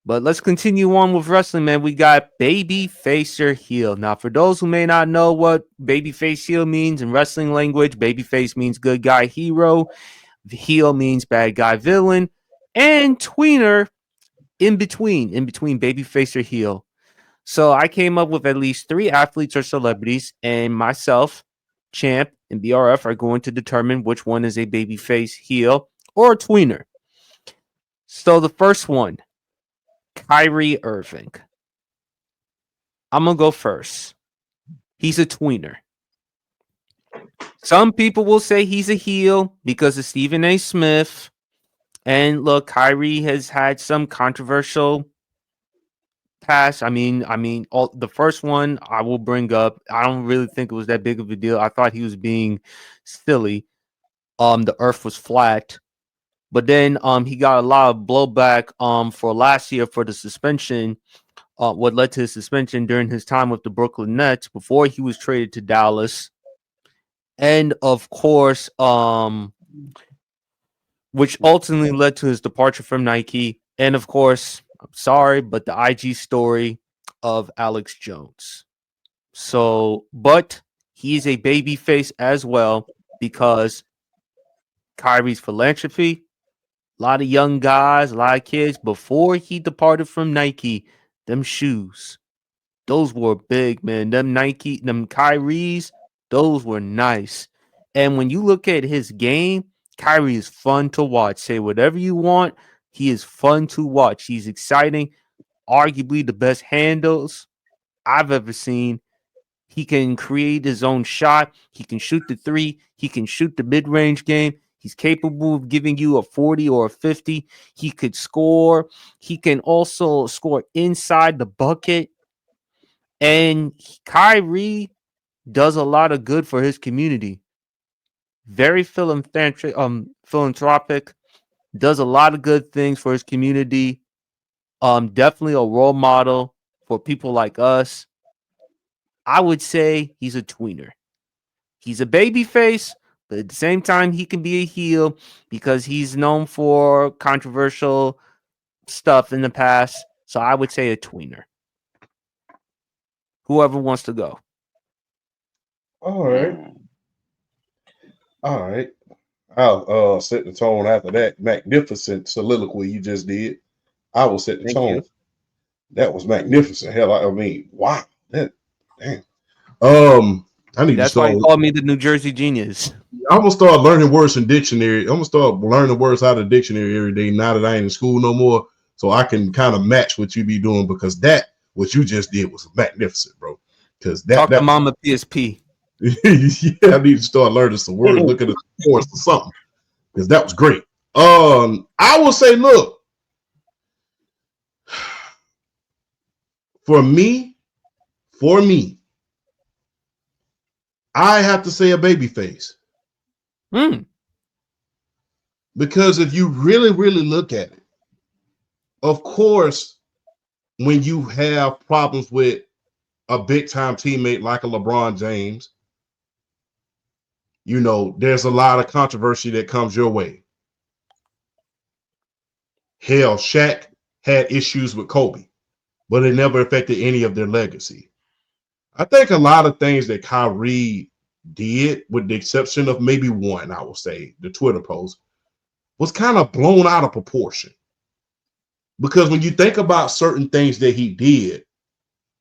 But let's continue on with wrestling, man. We got babyface or heel. Now, for those who may not know what babyface heel means in wrestling language, babyface means good guy hero, the heel means bad guy villain, and tweener in between babyface or heel. So I came up with at least 3 athletes or celebrities, and myself, Champ, and BRF are going to determine which one is a babyface, heel, or a tweener. So the first one, Kyrie Irving. I'm gonna go first. He's a tweener. Some people will say he's a heel because of Stephen A. Smith. And look, Kyrie has had some controversial past. All the first one I will bring up. I don't really think it was that big of a deal. I thought he was being silly. The Earth was flat, but then he got a lot of blowback for last year for the suspension. What led to his suspension during his time with the Brooklyn Nets before he was traded to Dallas, and of course, which ultimately led to his departure from Nike, and of course, I'm sorry, but the IG story of Alex Jones. So, but he's a baby face as well because Kyrie's philanthropy, a lot of young guys, a lot of kids before he departed from Nike, them shoes, those were big, man. Them Kyrie's, those were nice. And when you look at his game, Kyrie is fun to watch. Say whatever you want. He is fun to watch. He's exciting. Arguably the best handles I've ever seen. He can create his own shot. He can shoot the three. He can shoot the mid-range game. He's capable of giving you a 40 or a 50. He could score. He can also score inside the bucket. And Kyrie does a lot of good for his community. Very philanthropic, does a lot of good things for his community. Definitely a role model for people like us. I would say he's a tweener. He's a baby face, but at the same time, he can be a heel because he's known for controversial stuff in the past. So I would say a tweener. Whoever wants to go. All right. All right. I'll set the tone after that magnificent soliloquy you just did. I will set the Thank tone. you. That was magnificent. Hell, I mean, wow. That damn. I need to That's why start. he called me the New Jersey Genius. I'm gonna start learning words in dictionary. I'm gonna start learning words out of dictionary every day. Now that I ain't in school no more, so I can kind of match what you be doing because that what you just did was magnificent, bro. Because Talk to that Mama PSP. yeah, I need to start learning some words, looking at the course or something because that was great. I will say, look, for me, for me, I have to say a baby face. Because if you really, really look at it, of course, when you have problems with a big time teammate like a LeBron James, you know, there's a lot of controversy that comes your way. Hell, Shaq had issues with Kobe, but it never affected any of their legacy. I think a lot of things that Kyrie did, with the exception of maybe one, I will say, the Twitter post, was kind of blown out of proportion. Because when you think about certain things that he did,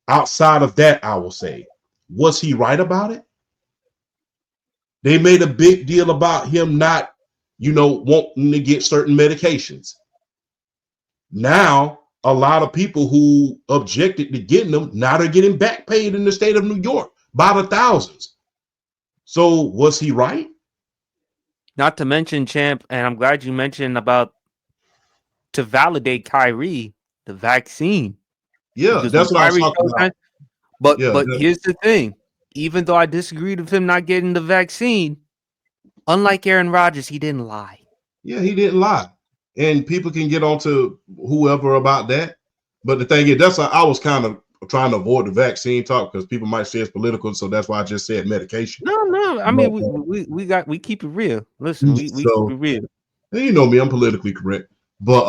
outside of that, I will say, was he right about it? They made a big deal about him not, wanting to get certain medications. Now, a lot of people who objected to getting them, now they're getting back paid in the state of New York by the thousands. So was he right? Not to mention, Champ, and I'm glad you mentioned about to validate Kyrie, the vaccine. Yeah, Because when that's what I was Kyrie talking goes about. down, but Yeah, but here's the thing. Even though I disagreed with him not getting the vaccine, unlike Aaron Rodgers, he didn't lie. yeah, he didn't lie. And people can get onto whoever about that. But the thing is, that's why I was kind of trying to avoid the vaccine talk because people might say it's political. So that's why I just said medication. No. I mean, we keep it real. Listen, we keep So it real. you know me, I'm politically correct. but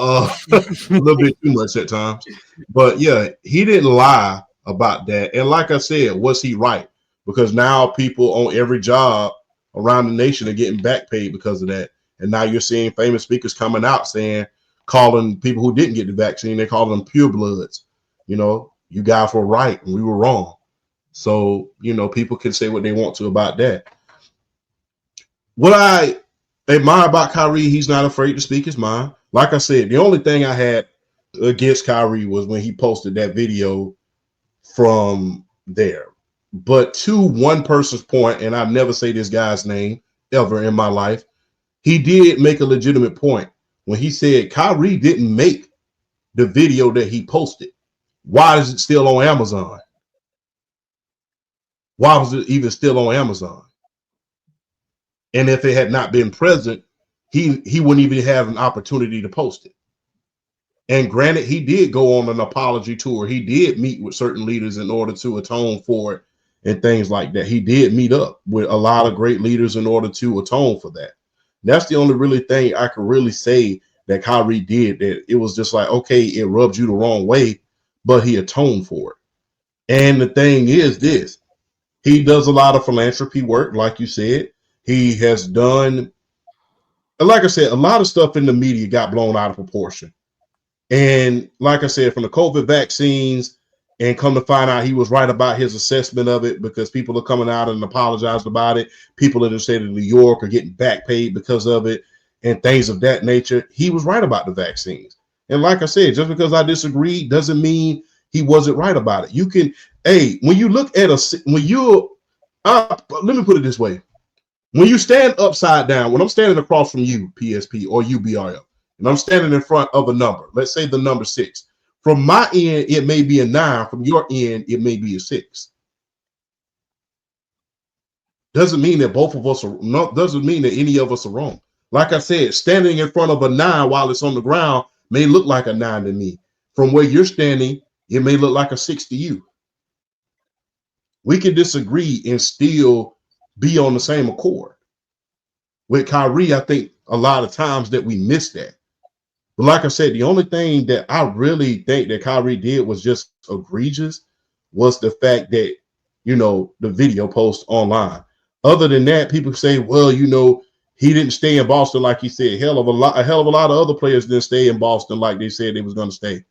a little bit too much at times. But yeah, he didn't lie about that. And like I said, was he right? Because now people on every job around the nation are getting back paid because of that. And now you're seeing famous speakers coming out saying, calling people who didn't get the vaccine, they call them purebloods. You know, you guys were right and we were wrong. So, you know, people can say what they want to about that. What I admire about Kyrie, he's not afraid to speak his mind. Like I said, the only thing I had against Kyrie was when he posted that video from there. But to one person's point, and I never say this guy's name ever in my life, he did make a legitimate point when he said Kyrie didn't make the video that he posted. Why is it still on Amazon? Why was it even still on Amazon? And if it had not been present, he wouldn't even have an opportunity to post it. And granted, he did go on an apology tour. He did meet with certain leaders in order to atone for it and things like that. He did meet up with a lot of great leaders in order to atone for that. That's the only really thing I could really say that Kyrie did, that it was just like, okay, it rubbed you the wrong way, but he atoned for it. And the thing is this, he does a lot of philanthropy work, like you said. He has done, like I said, a lot of stuff in the media got blown out of proportion. And like I said, from the COVID vaccines, and come to find out he was right about his assessment of it, because people are coming out and apologized about it. People in the state of New York are getting back paid because of it and things of that nature. He was right about the vaccines. And like I said, just because I disagree doesn't mean he wasn't right about it. You can, hey, when you look at let me put it this way. When you stand upside down, when I'm standing across from you, PSP or UBRL, and I'm standing in front of a number, let's say the number 6. From my end, it may be a 9. From your end, it may be a 6. Doesn't mean that both of us are no, doesn't mean that any of us are wrong. Like I said, standing in front of a 9 while it's on the ground may look like a 9 to me. From where you're standing, it may look like a 6 to you. We can disagree and still be on the same accord. With Kyrie, I think a lot of times that we miss that. But like I said, the only thing that I really think that Kyrie did was just egregious was the fact that, you know, the video post online. Other than that, people say, well, you know, he didn't stay in Boston like he said. A hell of a lot of other players didn't stay in Boston like they said they was going to stay.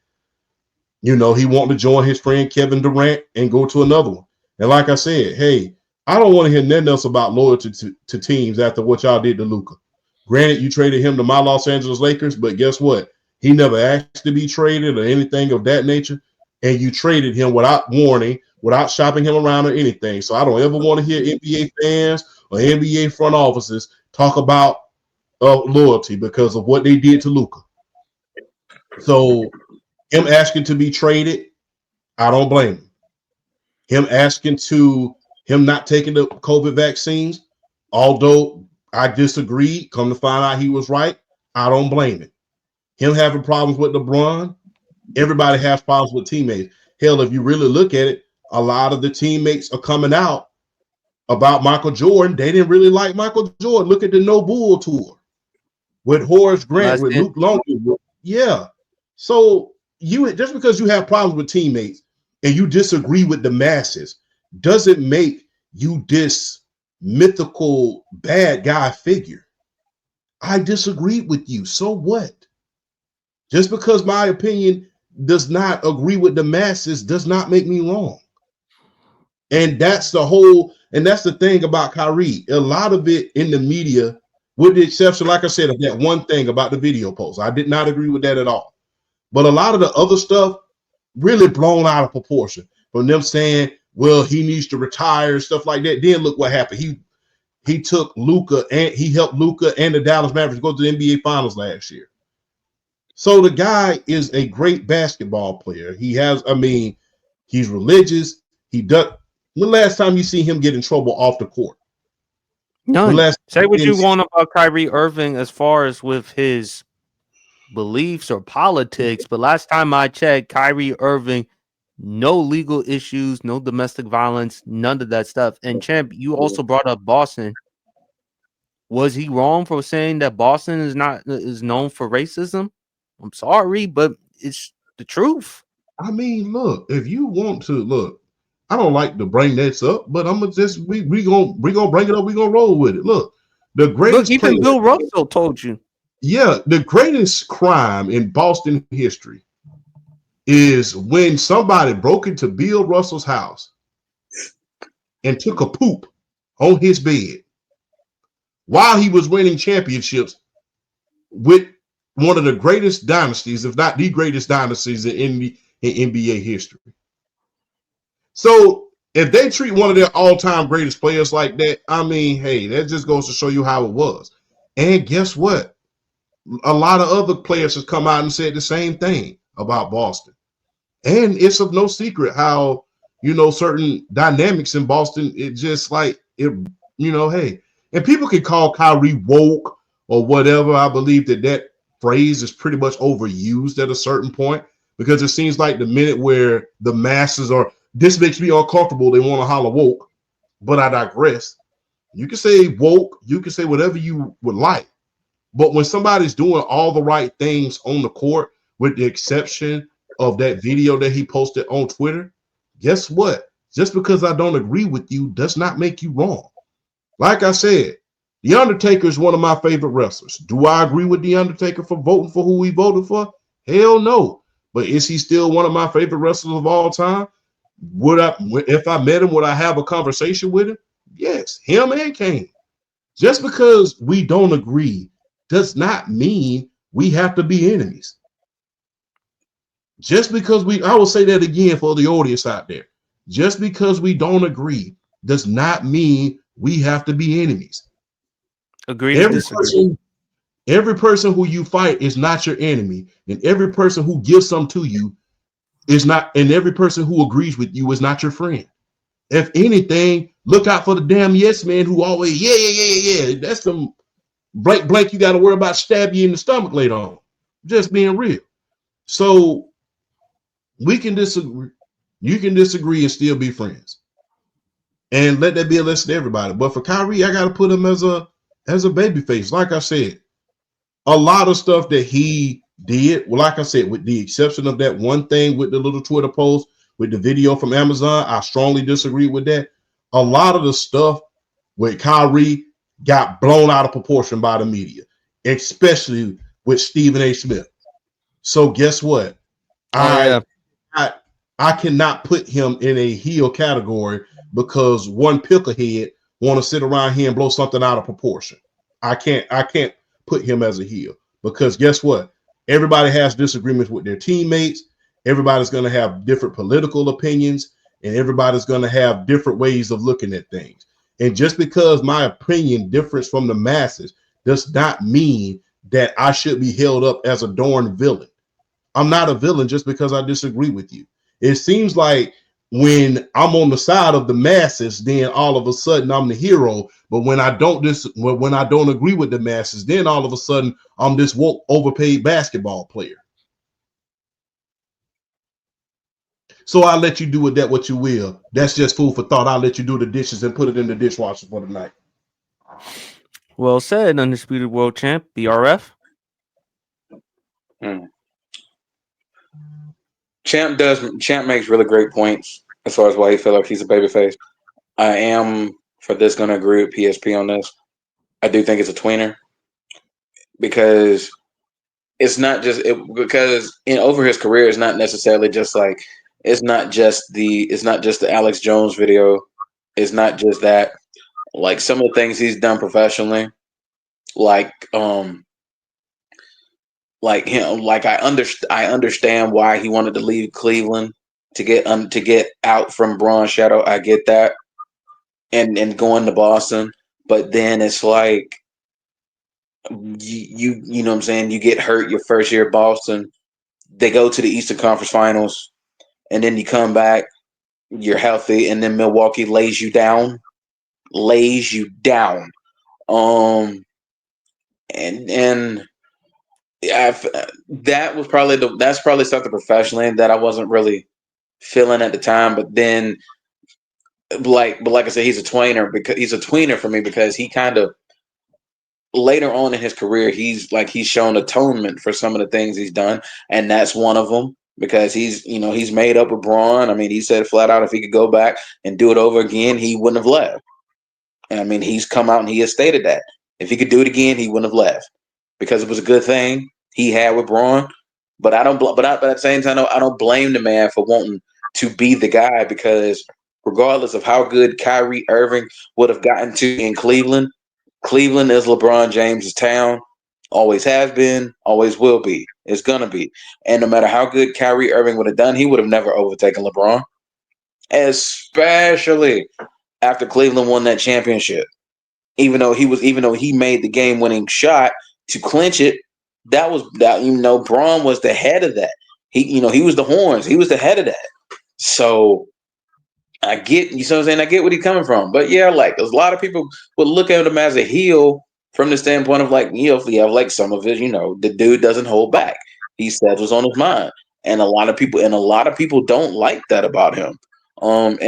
You know, he wanted to join his friend Kevin Durant and go to another one. And like I said, hey, I don't want to hear nothing else about loyalty to teams after what y'all did to Luka. Granted, you traded him to my Los Angeles Lakers, but guess what? He never asked to be traded or anything of that nature. And you traded him without warning, without shopping him around or anything. So I don't ever want to hear NBA fans or NBA front offices talk about loyalty because of what they did to Luka. So him asking to be traded, I don't blame him. Him not taking the COVID vaccines, although I disagreed, come to find out he was right, I don't blame him. Him having problems with LeBron, everybody has problems with teammates. Hell, if you really look at it, a lot of the teammates are coming out about Michael Jordan. They didn't really like Michael Jordan. Look at the No Bull tour with Horace Grant, with Luke Longley. Yeah. So you, just because you have problems with teammates and you disagree with the masses doesn't make you this mythical bad guy figure. I disagree with you. So what? Just because my opinion does not agree with the masses does not make me wrong. And that's the thing about Kyrie. A lot of it in the media, with the exception, like I said, of that one thing about the video post. I did not agree with that at all. But a lot of the other stuff really blown out of proportion. From them saying, well, he needs to retire and stuff like that. Then look what happened. He took Luka and he helped Luka and the Dallas Mavericks go to the NBA Finals last year. So the guy is a great basketball player. He's religious. He does. When last time you see him get in trouble off the court? None. Say what you want about Kyrie Irving as far as with his beliefs or politics, but last time I checked, Kyrie Irving, no legal issues, no domestic violence, none of that stuff. And Champ, you also brought up Boston. Was he wrong for saying that Boston is known for racism? I'm sorry, but it's the truth. I mean, look, if you want to look, I don't like to bring this up, but I'm gonna just we gonna bring it up. We gonna roll with it. Look, the Look, greatest player, even Bill Russell told you. yeah, the greatest crime in Boston history is when somebody broke into Bill Russell's house and took a poop on his bed while he was winning championships with one of the greatest dynasties, if not the greatest dynasties in NBA history. So if they treat one of their all-time greatest players like that, I mean, hey, that just goes to show you how it was. And guess what? A lot of other players have come out and said the same thing about Boston. And it's of no secret how, certain dynamics in Boston, it just like it, hey, and people can call Kyrie woke or whatever. I believe that phrase is pretty much overused at a certain point because it seems like the minute where the masses are, this makes me uncomfortable, they want to holler woke. But I digress. You can say woke, you can say whatever you would like. But when somebody's doing all the right things on the court, with the exception of that video that he posted on Twitter, guess what? Just because I don't agree with you does not make you wrong. Like I said, The Undertaker is one of my favorite wrestlers. Do I agree with The Undertaker for voting for who he voted for? Hell no. But is he still one of my favorite wrestlers of all time? If I met him, would I have a conversation with him? Yes, him and Kane. Just because we don't agree does not mean we have to be enemies. Just because I will say that again for the audience out there. Just because we don't agree does not mean we have to be enemies. Agree to disagree. Every person who you fight is not your enemy, and every person who gives something to you is not, and every person who agrees with you is not your friend. If anything, look out for the damn yes man who always, yeah. That's some blank you got to worry about stab you in the stomach later on. Just being real. So we can disagree. You can disagree and still be friends. And let that be a lesson to everybody. But for Kyrie, I got to put him as a babyface. Like I said, a lot of stuff that he did, well, like I said, with the exception of that one thing with the little Twitter post, with the video from Amazon, I strongly disagree with that. A lot of the stuff with Kyrie got blown out of proportion by the media, especially with Stephen A. Smith. So guess what? Oh yeah. I cannot put him in a heel category because one picklehead want to sit around here and blow something out of proportion. I can't put him as a heel because guess what? Everybody has disagreements with their teammates. Everybody's going to have different political opinions, and everybody's going to have different ways of looking at things. And just because my opinion differs from the masses does not mean that I should be held up as a darn villain. I'm not a villain just because I disagree with you. It seems like when I'm on the side of the masses, then all of a sudden I'm the hero. But when I don't agree with the masses, then all of a sudden I'm this woke, overpaid basketball player. So I'll let you do with that what you will. That's just food for thought. I'll let you do the dishes and put it in the dishwasher for the night. Well said, undisputed world champ, BRF. Champ makes really great points as far as why he feel like he's a babyface. I am for this going to agree with PSP on this. I do think it's a tweener because it's not just over his career, it's not necessarily just like it's not just the Alex Jones video. It's not just that. Like some of the things he's done professionally, like him, like I understand why he wanted to leave Cleveland to get out from Braun Shadow. I get that, and going to Boston, but then it's like you know what I'm saying. You get hurt your first year at Boston. They go to the Eastern Conference Finals, and then you come back. You're healthy, and then Milwaukee lays you down. And that's probably something professionally that I wasn't really feeling at the time. But then, but like I said, he's a tweener for me because he kind of later on in his career, he's shown atonement for some of the things he's done, and that's one of them because he's made up with Braun. I mean, he said flat out if he could go back and do it over again, he wouldn't have left. And I mean, he's come out and he has stated that if he could do it again, he wouldn't have left because it was a good thing he had with Braun. But I don't. But at the same time, I don't blame the man for wanting to be the guy because regardless of how good Kyrie Irving would have gotten to in Cleveland, Cleveland is LeBron James's town. Always has been, always will be. It's gonna be. And no matter how good Kyrie Irving would have done, he would have never overtaken LeBron. Especially after Cleveland won that championship. Even though he made the game winning shot to clinch it, Braun was the head of that. He was the horns, he was the head of that. So I get, you know what I'm saying? I get where he's coming from. But yeah, like a lot of people would look at him as a heel from the standpoint of like, if you have like some of it, the dude doesn't hold back. He says what's on his mind. And a lot of people don't like that about him. The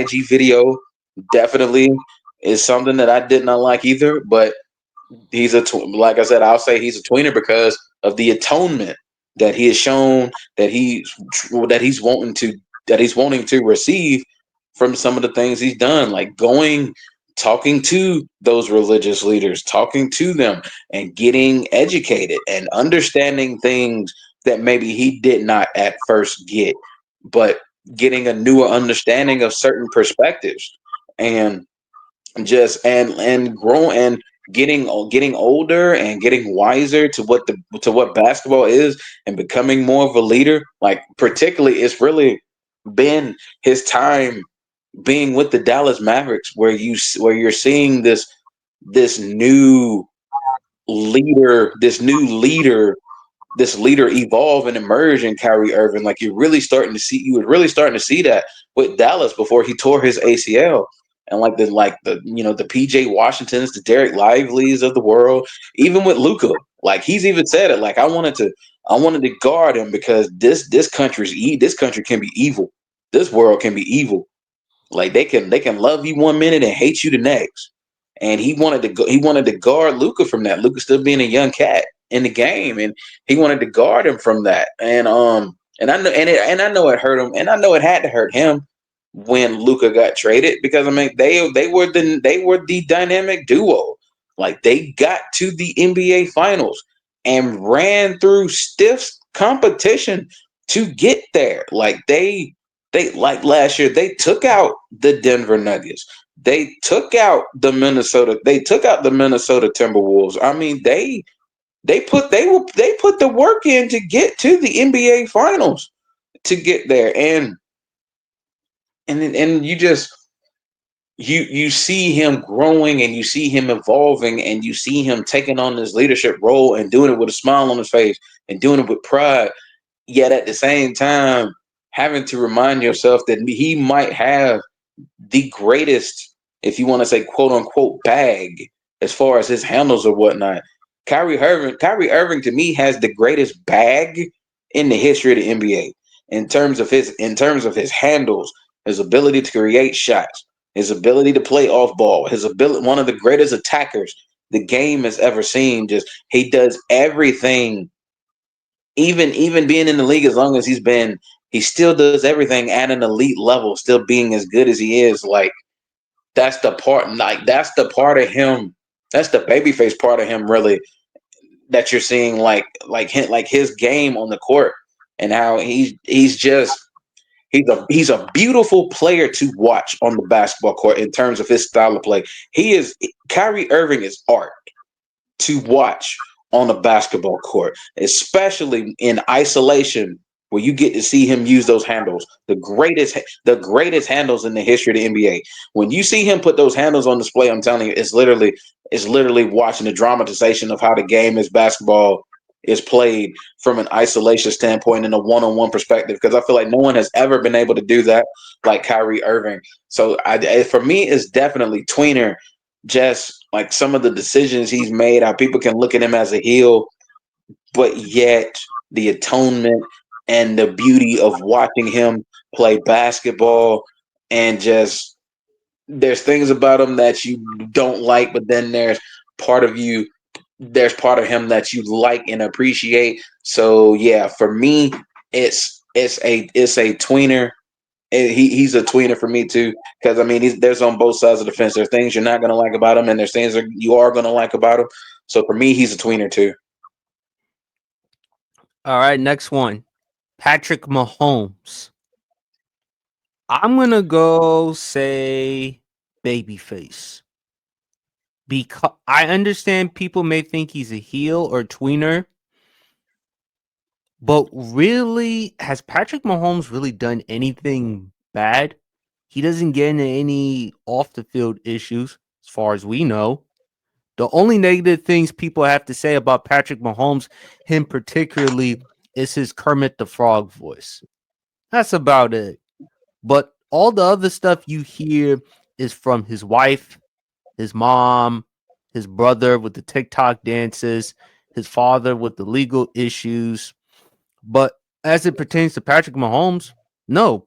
IG video definitely is something that I did not like either, but like I said, I'll say he's a tweener because of the atonement that he has shown that he's wanting to receive from some of the things he's done, like talking to those religious leaders, talking to them and getting educated and understanding things that maybe he did not at first get, but getting a newer understanding of certain perspectives and just and grow and getting older and getting wiser to what basketball is and becoming more of a leader. Like particularly, it's really been his time being with the Dallas Mavericks, where you're seeing this new leader this leader evolve and emerge in Kyrie Irving. Like you were really starting to see that with Dallas before he tore his ACL. And the PJ Washingtons, the Derek Lively's of the world, even with Luka, like he's even said it. Like I wanted to guard him because this country can be evil. This world can be evil. Like they can love you one minute and hate you the next. And he wanted to guard Luka from that. Luka still being a young cat in the game, and he wanted to guard him from that. And I know it hurt him, and I know it had to hurt him when Luka got traded because I mean they were the dynamic duo. Like they got to the NBA Finals and ran through stiff competition to get there. Like they like last year they took out the Denver Nuggets. They took out the Minnesota Timberwolves. I mean, they put the work in to get to the NBA Finals to get there, and you see him growing and you see him evolving and you see him taking on this leadership role and doing it with a smile on his face and doing it with pride. Yet at the same time, having to remind yourself that he might have the greatest, if you want to say quote unquote, bag as far as his handles or whatnot. Kyrie Irving to me has the greatest bag in the history of the NBA in terms of his handles, his ability to create shots, his ability to play off ball, his ability one of the greatest attackers the game has ever seen. Just he does everything, even being in the league as long as he's been, he still does everything at an elite level, still being as good as he is. Like that's the part of him, that's the babyface part of him, really, that you're seeing, like his game on the court and how he's a beautiful player to watch on the basketball court in terms of his style of play. Kyrie Irving is art to watch on a basketball court, especially in isolation, where you get to see him use those handles, the greatest handles in the history of the NBA. When you see him put those handles on display, I'm telling you, it's literally watching the dramatization of how the game is basketball is played from an isolation standpoint and a one-on-one perspective. Because I feel like no one has ever been able to do that like Kyrie Irving. So for me, it's definitely tweener. Just like some of the decisions he's made, how people can look at him as a heel, but yet the atonement and the beauty of watching him play basketball and just there's things about him that you don't like, but then part of you, there's part of him that you like and appreciate. So yeah, for me, it's a tweener. And he's a tweener for me too, because I mean there's on both sides of the fence. There's things you're not gonna like about him, and there's things that you are gonna like about him. So for me, he's a tweener too. All right, next one. Patrick Mahomes. I'm gonna go say Babyface. Because I understand people may think he's a heel or tweener, but really, has Patrick Mahomes really done anything bad? He doesn't get into any off the field issues, as far as we know. The only negative things people have to say about Patrick Mahomes, him particularly, is his Kermit the Frog voice. That's about it. But all the other stuff you hear is from his wife, his mom, his brother with the TikTok dances, his father with the legal issues. But as it pertains to Patrick Mahomes, no.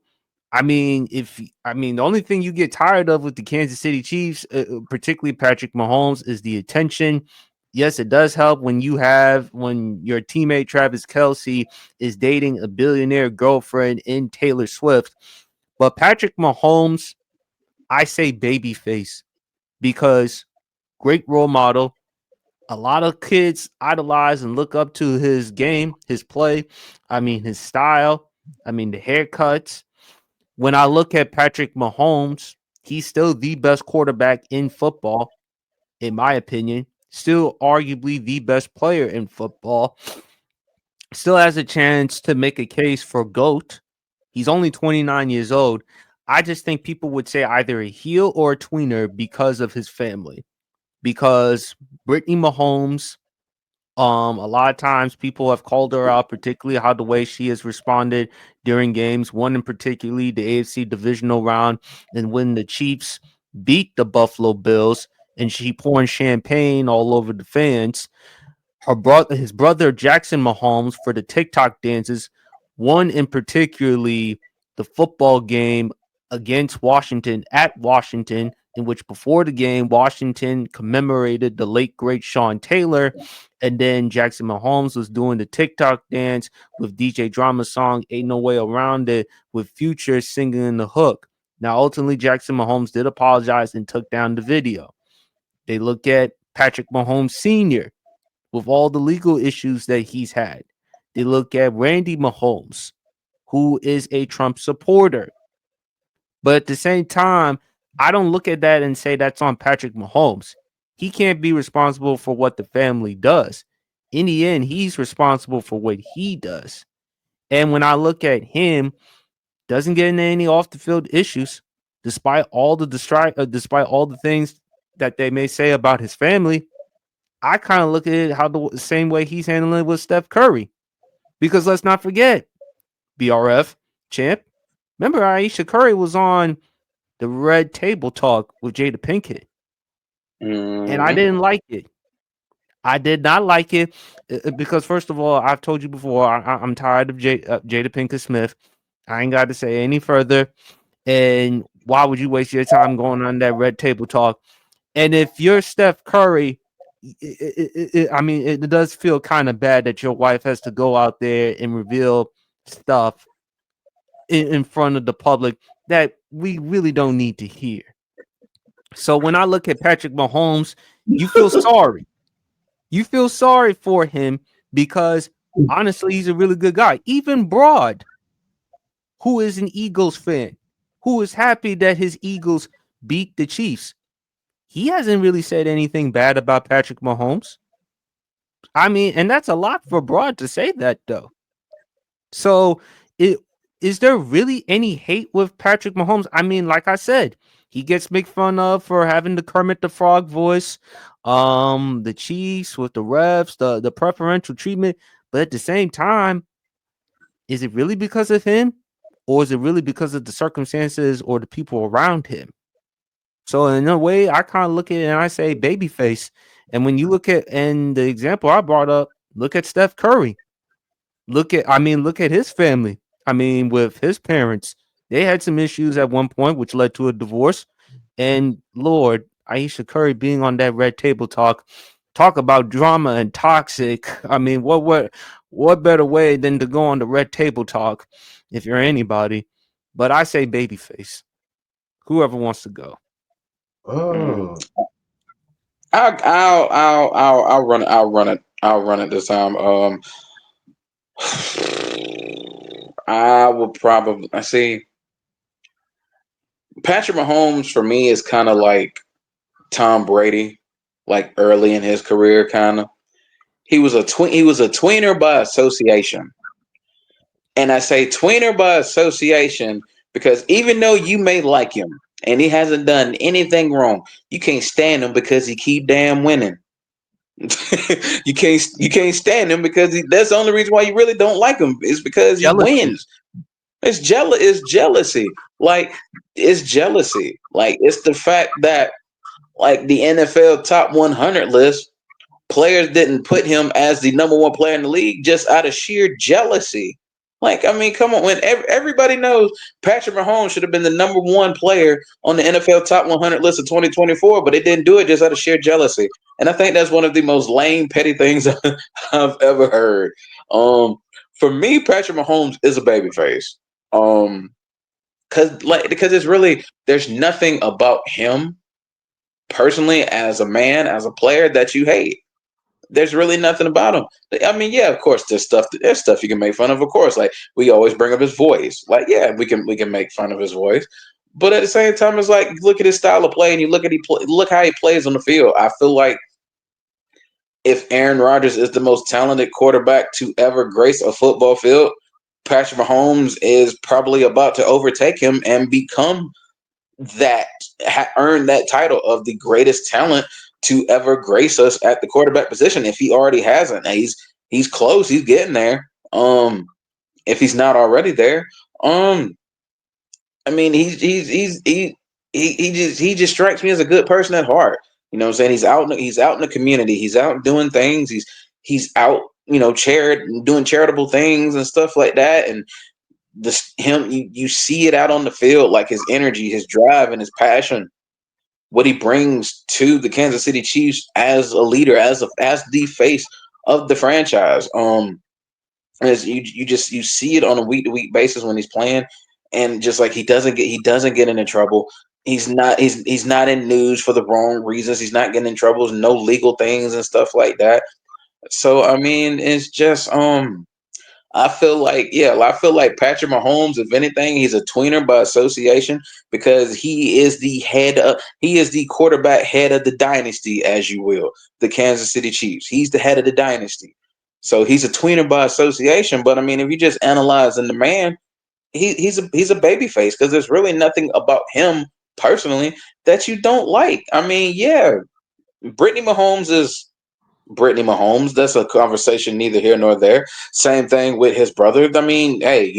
The only thing you get tired of with the Kansas City Chiefs, particularly Patrick Mahomes, is the attention. Yes, it does help when your teammate Travis Kelce is dating a billionaire girlfriend in Taylor Swift. But Patrick Mahomes, I say babyface because great role model. A lot of kids idolize and look up to his game, his play. His style. The haircuts. When I look at Patrick Mahomes, he's still the best quarterback in football, in my opinion. Still arguably the best player in football. Still has a chance to make a case for GOAT. He's only 29 years old. I just think people would say either a heel or a tweener because of his family. Because Brittany Mahomes, a lot of times people have called her out, particularly how the way she has responded during games. One in particularly the AFC divisional round, and when the Chiefs beat the Buffalo Bills, and she pouring champagne all over the fans. His brother Jackson Mahomes for the TikTok dances. One in particularly the football game against Washington at Washington, in which before the game Washington commemorated the late great Sean Taylor, and then Jackson Mahomes was doing the TikTok dance with DJ Drama's song "Ain't No Way Around It" with Future singing in the hook. Now, ultimately, Jackson Mahomes did apologize and took down the video. They look at Patrick Mahomes Sr. with all the legal issues that he's had. They look at Randy Mahomes, who is a Trump supporter. But at the same time, I don't look at that and say that's on Patrick Mahomes. He can't be responsible for what the family does. In the end, he's responsible for what he does. And when I look at him, doesn't get into any off the field issues, despite all despite all the things that they may say about his family. I kind of look at it how the same way he's handling it with Steph Curry. Because let's not forget, BRF champ. Remember, Aisha Curry was on the Red Table Talk with Jada Pinkett, and I Mm-hmm. didn't like it. I did not like it because, first of all, I've told you before, I'm tired of Jada Pinkett Smith. I ain't got to say any further. And why would you waste your time going on that Red Table Talk? And if you're Steph Curry, it does feel kind of bad that your wife has to go out there and reveal stuff in front of the public that we really don't need to hear. So when I look at Patrick Mahomes, you feel sorry. You feel sorry for him because honestly, he's a really good guy. Even Broad, who is an Eagles fan, who is happy that his Eagles beat the Chiefs, he hasn't really said anything bad about Patrick Mahomes. And that's a lot for Broad to say that, though. So, it, is there really any hate with Patrick Mahomes? Like I said, he gets made fun of for having the Kermit the Frog voice, the Chiefs with the refs, the preferential treatment. But at the same time, is it really because of him, or is it really because of the circumstances or the people around him? So in a way, I kind of look at it and I say babyface. And when you look at and the example I brought up, look at Steph Curry. Look at his family. With his parents, they had some issues at one point, which led to a divorce. And Lord, Aisha Curry being on that Red Table talk about drama and toxic. I mean, what better way than to go on the Red Table talk if you're anybody? But I say Babyface. Whoever wants to go. Mm. Oh, I'll run it. I'll run it this time. I will probably I see Patrick Mahomes for me is kind of like Tom Brady, like early in his career, kind of. He was a tweener by association, and I say tweener by association because even though you may like him and he hasn't done anything wrong, you can't stand him because he keep damn winning. You can't stand him because that's the only reason why you really don't like him is because he Jealousy. wins. It's jealousy. Like it's jealousy. Like it's the fact that like the NFL top 100 list, players didn't put him as the number one player in the league just out of sheer jealousy. Like, I mean, come on. When everybody knows Patrick Mahomes should have been the number one player on the NFL top 100 list of 2024, but they didn't do it just out of sheer jealousy. And I think that's one of the most lame, petty things I've ever heard. Um, for me, Patrick Mahomes is a babyface. Um, because it's really there's nothing about him personally as a man, as a player that you hate. There's really nothing about him. I mean, yeah, of course, there's stuff you can make fun of. Of course, like we always bring up his voice. Like, yeah, we can make fun of his voice. But at the same time, it's like look at his style of play and you look how he plays on the field. I feel like if Aaron Rodgers is the most talented quarterback to ever grace a football field, Patrick Mahomes is probably about to overtake him and become that earned that title of the greatest talent to ever grace us at the quarterback position. If he already hasn't, he's close. He's getting there. If he's not already there, um, I mean, he just strikes me as a good person at heart. You know what I'm saying? He's out in the community. He's out doing things. He's out, doing charitable things and stuff like that. And you see it out on the field, like his energy, his drive, and his passion, what he brings to the Kansas City Chiefs as a leader, as the face of the franchise. As you see it on a week to week basis when he's playing, and just like he doesn't get into trouble. He's not in news for the wrong reasons. He's not getting in trouble, no legal things and stuff like that. So I mean, it's just I feel like Patrick Mahomes, if anything, he's a tweener by association because he is the quarterback head of the dynasty, as you will, the Kansas City Chiefs. He's the head of the dynasty. So he's a tweener by association. But I mean, if you just analyzing the man, he's a baby face because there's really nothing about him personally that you don't like. I mean, yeah, Brittany Mahomes is Brittany Mahomes. That's a conversation neither here nor there. Same thing with his brother. I mean, hey,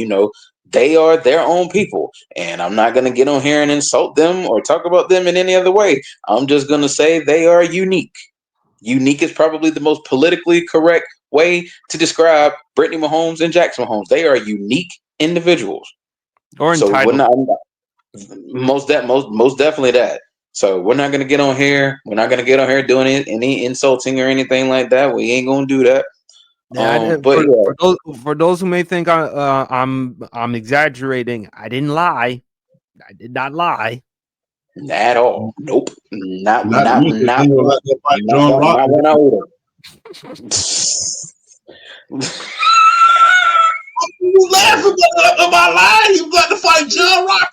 they are their own people, and I'm not going to get on here and insult them or talk about them in any other way. I'm just going to say they are unique. Unique is probably the most politically correct way to describe Brittany Mahomes and Jackson Mahomes. They are unique individuals. Or So we're entitled. not most definitely that. So we're not gonna get on here. We're not gonna get on here doing any insulting or anything like that. We ain't gonna do that. Yeah, But for those who may think I'm exaggerating, I didn't lie. I did not lie. yeah, at all. Nope. Not not not me, because not you know, one. like that fight John Rock. Not one I would You laughing about my lie? You got to fight John Rock.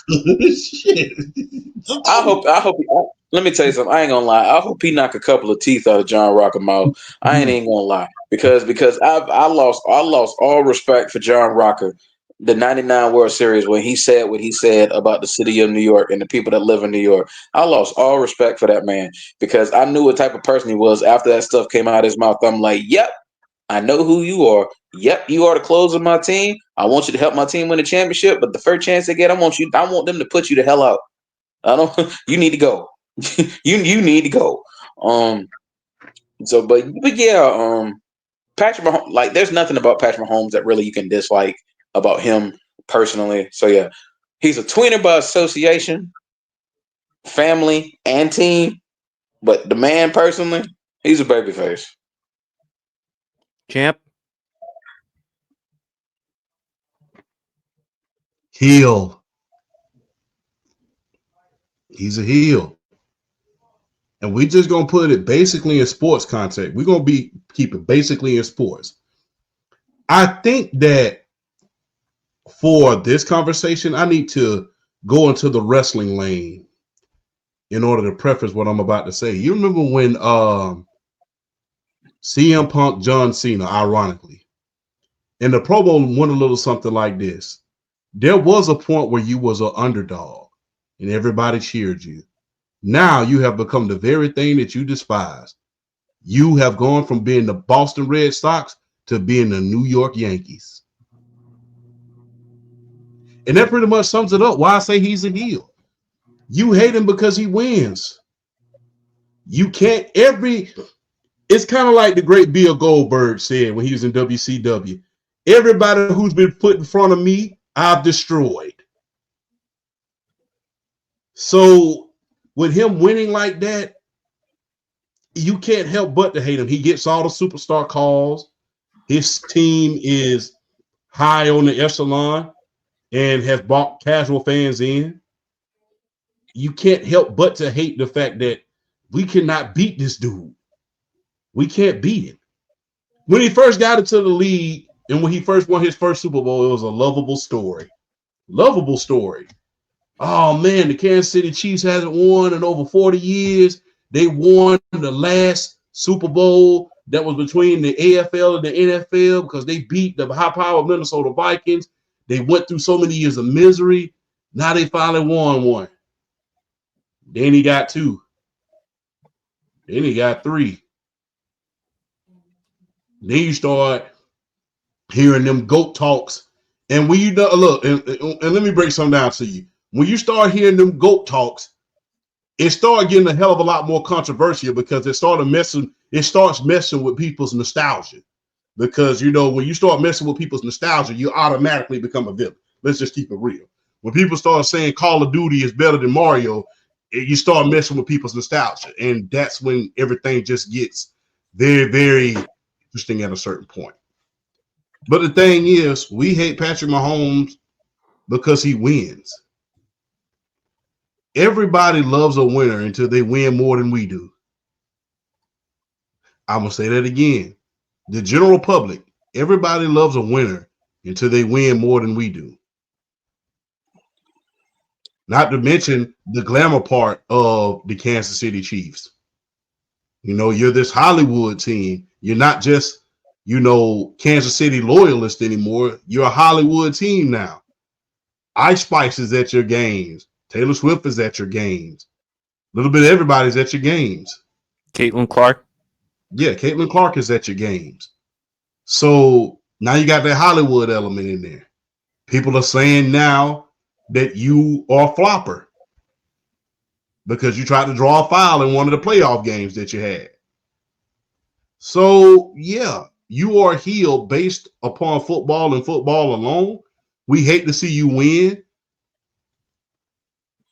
Shit. Let me tell you something. I ain't gonna lie. I hope he knock a couple of teeth out of John Rocker mouth. I ain't even gonna lie because I lost all respect for John Rocker, the '99 World Series when he said what he said about the city of New York and the people that live in New York. I lost all respect for that man because I knew what type of person he was. After that stuff came out of his mouth, I'm like, yep, I know who you are. Yep, you are the closer of my team. I want you to help my team win the championship. But the first chance they get, I want them to put you the hell out. I don't. You need to go. you need to go. Um. So, but yeah. Patrick Mahomes, like, there's nothing about Patrick Mahomes that really you can dislike about him personally. So yeah, he's a tweener by association, family, and team. But the man personally, he's a babyface. Champ. Heel. He's a heel. And we just gonna put it basically in sports context. We're gonna keep it basically in sports. I think that for this conversation, I need to go into the wrestling lane in order to preface what I'm about to say. You remember when CM Punk, John Cena, ironically, and the promo went a little something like this. There was a point where you was an underdog and everybody cheered you. Now you have become the very thing that you despise. You have gone from being the Boston Red Sox to being the New York Yankees. And that pretty much sums it up why I say he's a heel. You hate him because he wins. You can't it's kind of like the great Bill Goldberg said when he was in WCW. Everybody who's been put in front of me, I've destroyed. So with him winning like that, you can't help but to hate him. He gets all the superstar calls. His team is high on the echelon and has brought casual fans in. You can't help but to hate the fact that we cannot beat this dude. We can't beat him. When he first got into the league and when he first won his first Super Bowl, it was a lovable story. Lovable story. Oh, man, the Kansas City Chiefs hasn't won in over 40 years. They won the last Super Bowl that was between the AFL and the NFL because they beat the high-powered Minnesota Vikings. They went through so many years of misery. Now they finally won one. Then he got two. Then he got three. Then you start hearing them GOAT talks. And when you look, and let me break something down to you. When you start hearing them GOAT talks, it started getting a hell of a lot more controversial because it starts messing with people's nostalgia. Because, when you start messing with people's nostalgia, you automatically become a villain. Let's just keep it real. When people start saying Call of Duty is better than Mario, you start messing with people's nostalgia. And that's when everything just gets very, very interesting at a certain point. But the thing is, we hate Patrick Mahomes because he wins. Everybody loves a winner until they win more than we do. I'm going to say that again. The general public, everybody loves a winner until they win more than we do. Not to mention the glamour part of the Kansas City Chiefs. You're this Hollywood team. You're not just, Kansas City loyalist anymore. You're a Hollywood team now. Ice Spice is at your games. Taylor Swift is at your games. A little bit of everybody's at your games. Caitlin Clark. Yeah, Caitlin Clark is at your games. So now you got that Hollywood element in there. People are saying now that you are a flopper because you tried to draw a foul in one of the playoff games that you had. So, yeah, you are a heel based upon football and football alone. We hate to see you win.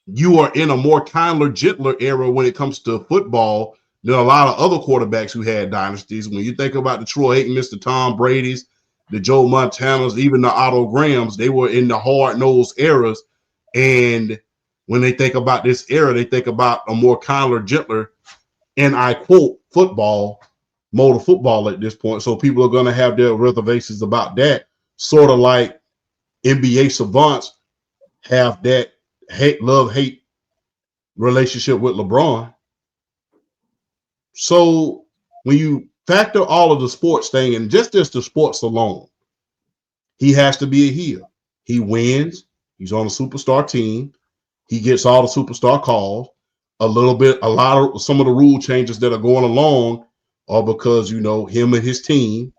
You are in a more kinder, gentler era when it comes to football than a lot of other quarterbacks who had dynasties. When you think about the Troy Aikman, Mr. Tom Brady's, the Joe Montanas, even the Otto Grahams, they were in the hard-nosed eras. And when they think about this era, they think about a more kinder, gentler, and I quote, mode of football at this point. So people are going to have their reservations about that, sort of like NBA savants have that love-hate relationship with LeBron. So when you factor all of the sports thing and just the sports alone, he has to be a heel. He wins. He's on a superstar team. He gets all the superstar calls. Some of the rule changes that are going along are because, him and his team.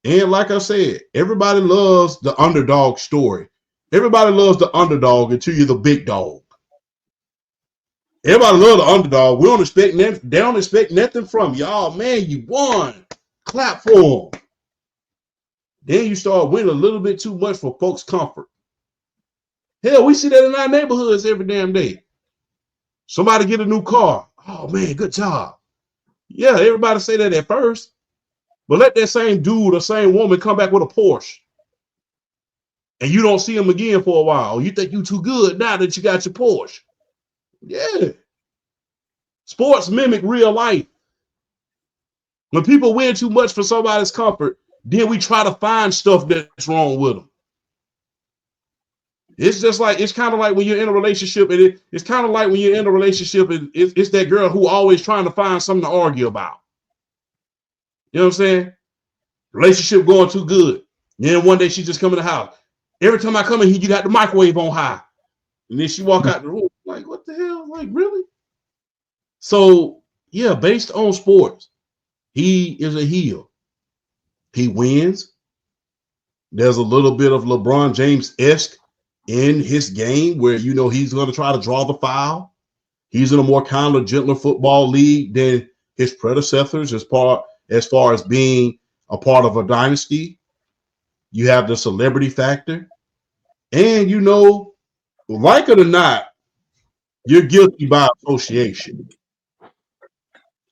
And like I said, everybody loves the underdog story. Everybody loves the underdog until you're the big dog. Everybody loves the underdog. They don't expect nothing from you. Oh, man, you won. Clap for them. Then you start winning a little bit too much for folks' comfort. Hell, we see that in our neighborhoods every damn day. Somebody get a new car. Oh man, good job. Yeah, everybody say that at first, but let that same dude or same woman come back with a Porsche, and you don't see him again for a while. You think you too good now that you got your Porsche. Yeah. Sports mimic real life. When people win too much for somebody's comfort, then we try to find stuff that's wrong with them. It's just like, it's kind of like when you're in a relationship, and it's kind of like when you're in a relationship, and it's that girl who always trying to find something to argue about. You know what I'm saying? Relationship going too good. Then one day she just come in the house. Every time I come in here, you got the microwave on high. And then she walk out the room like, what the hell? Like, really? So, yeah, based on sports, he is a heel. He wins. There's a little bit of LeBron James-esque in his game where, you know, he's going to try to draw the foul. He's in a more kinder, gentler football league than his predecessors as far as being a part of a dynasty. You have the celebrity factor. And, you know, like it or not, you're guilty by association.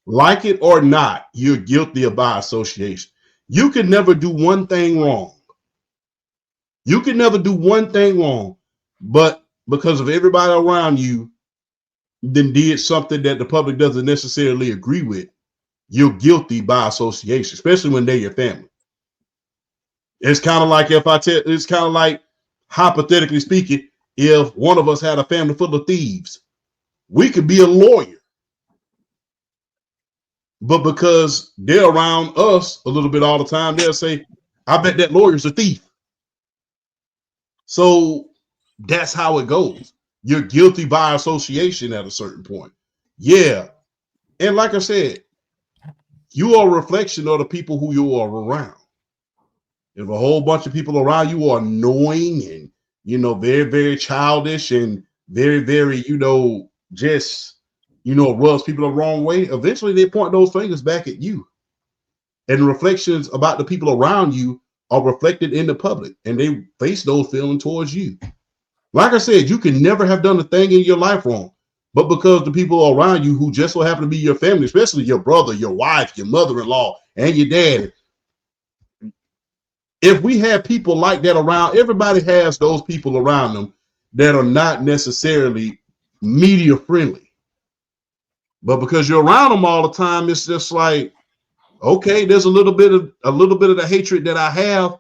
Like it or not, you're guilty by association. You can never do one thing wrong. You can never do one thing wrong, but because of everybody around you then did something that the public doesn't necessarily agree with, you're guilty by association, especially when they're your family. It's kind of like it's kind of like, hypothetically speaking, if one of us had a family full of thieves, we could be a lawyer. But because they're around us a little bit all the time, they'll say, I bet that lawyer's a thief. So that's how it goes. You're guilty by association at a certain point. Yeah. And like I said, you are a reflection of the people who you are around. If a whole bunch of people around you are annoying and, you know, very, very childish and very, very, you know, just, you know, rubs people the wrong way, eventually they point those fingers back at you. And the reflections about the people around you are reflected in the public, and they face those feelings towards you. Like I said, you can never have done a thing in your life wrong, but because the people around you who just so happen to be your family, especially your brother, your wife, your mother-in-law, and your dad, if we have people like that around, everybody has those people around them that are not necessarily media friendly. But because you're around them all the time, it's just like, okay, there's a little bit of the hatred that I have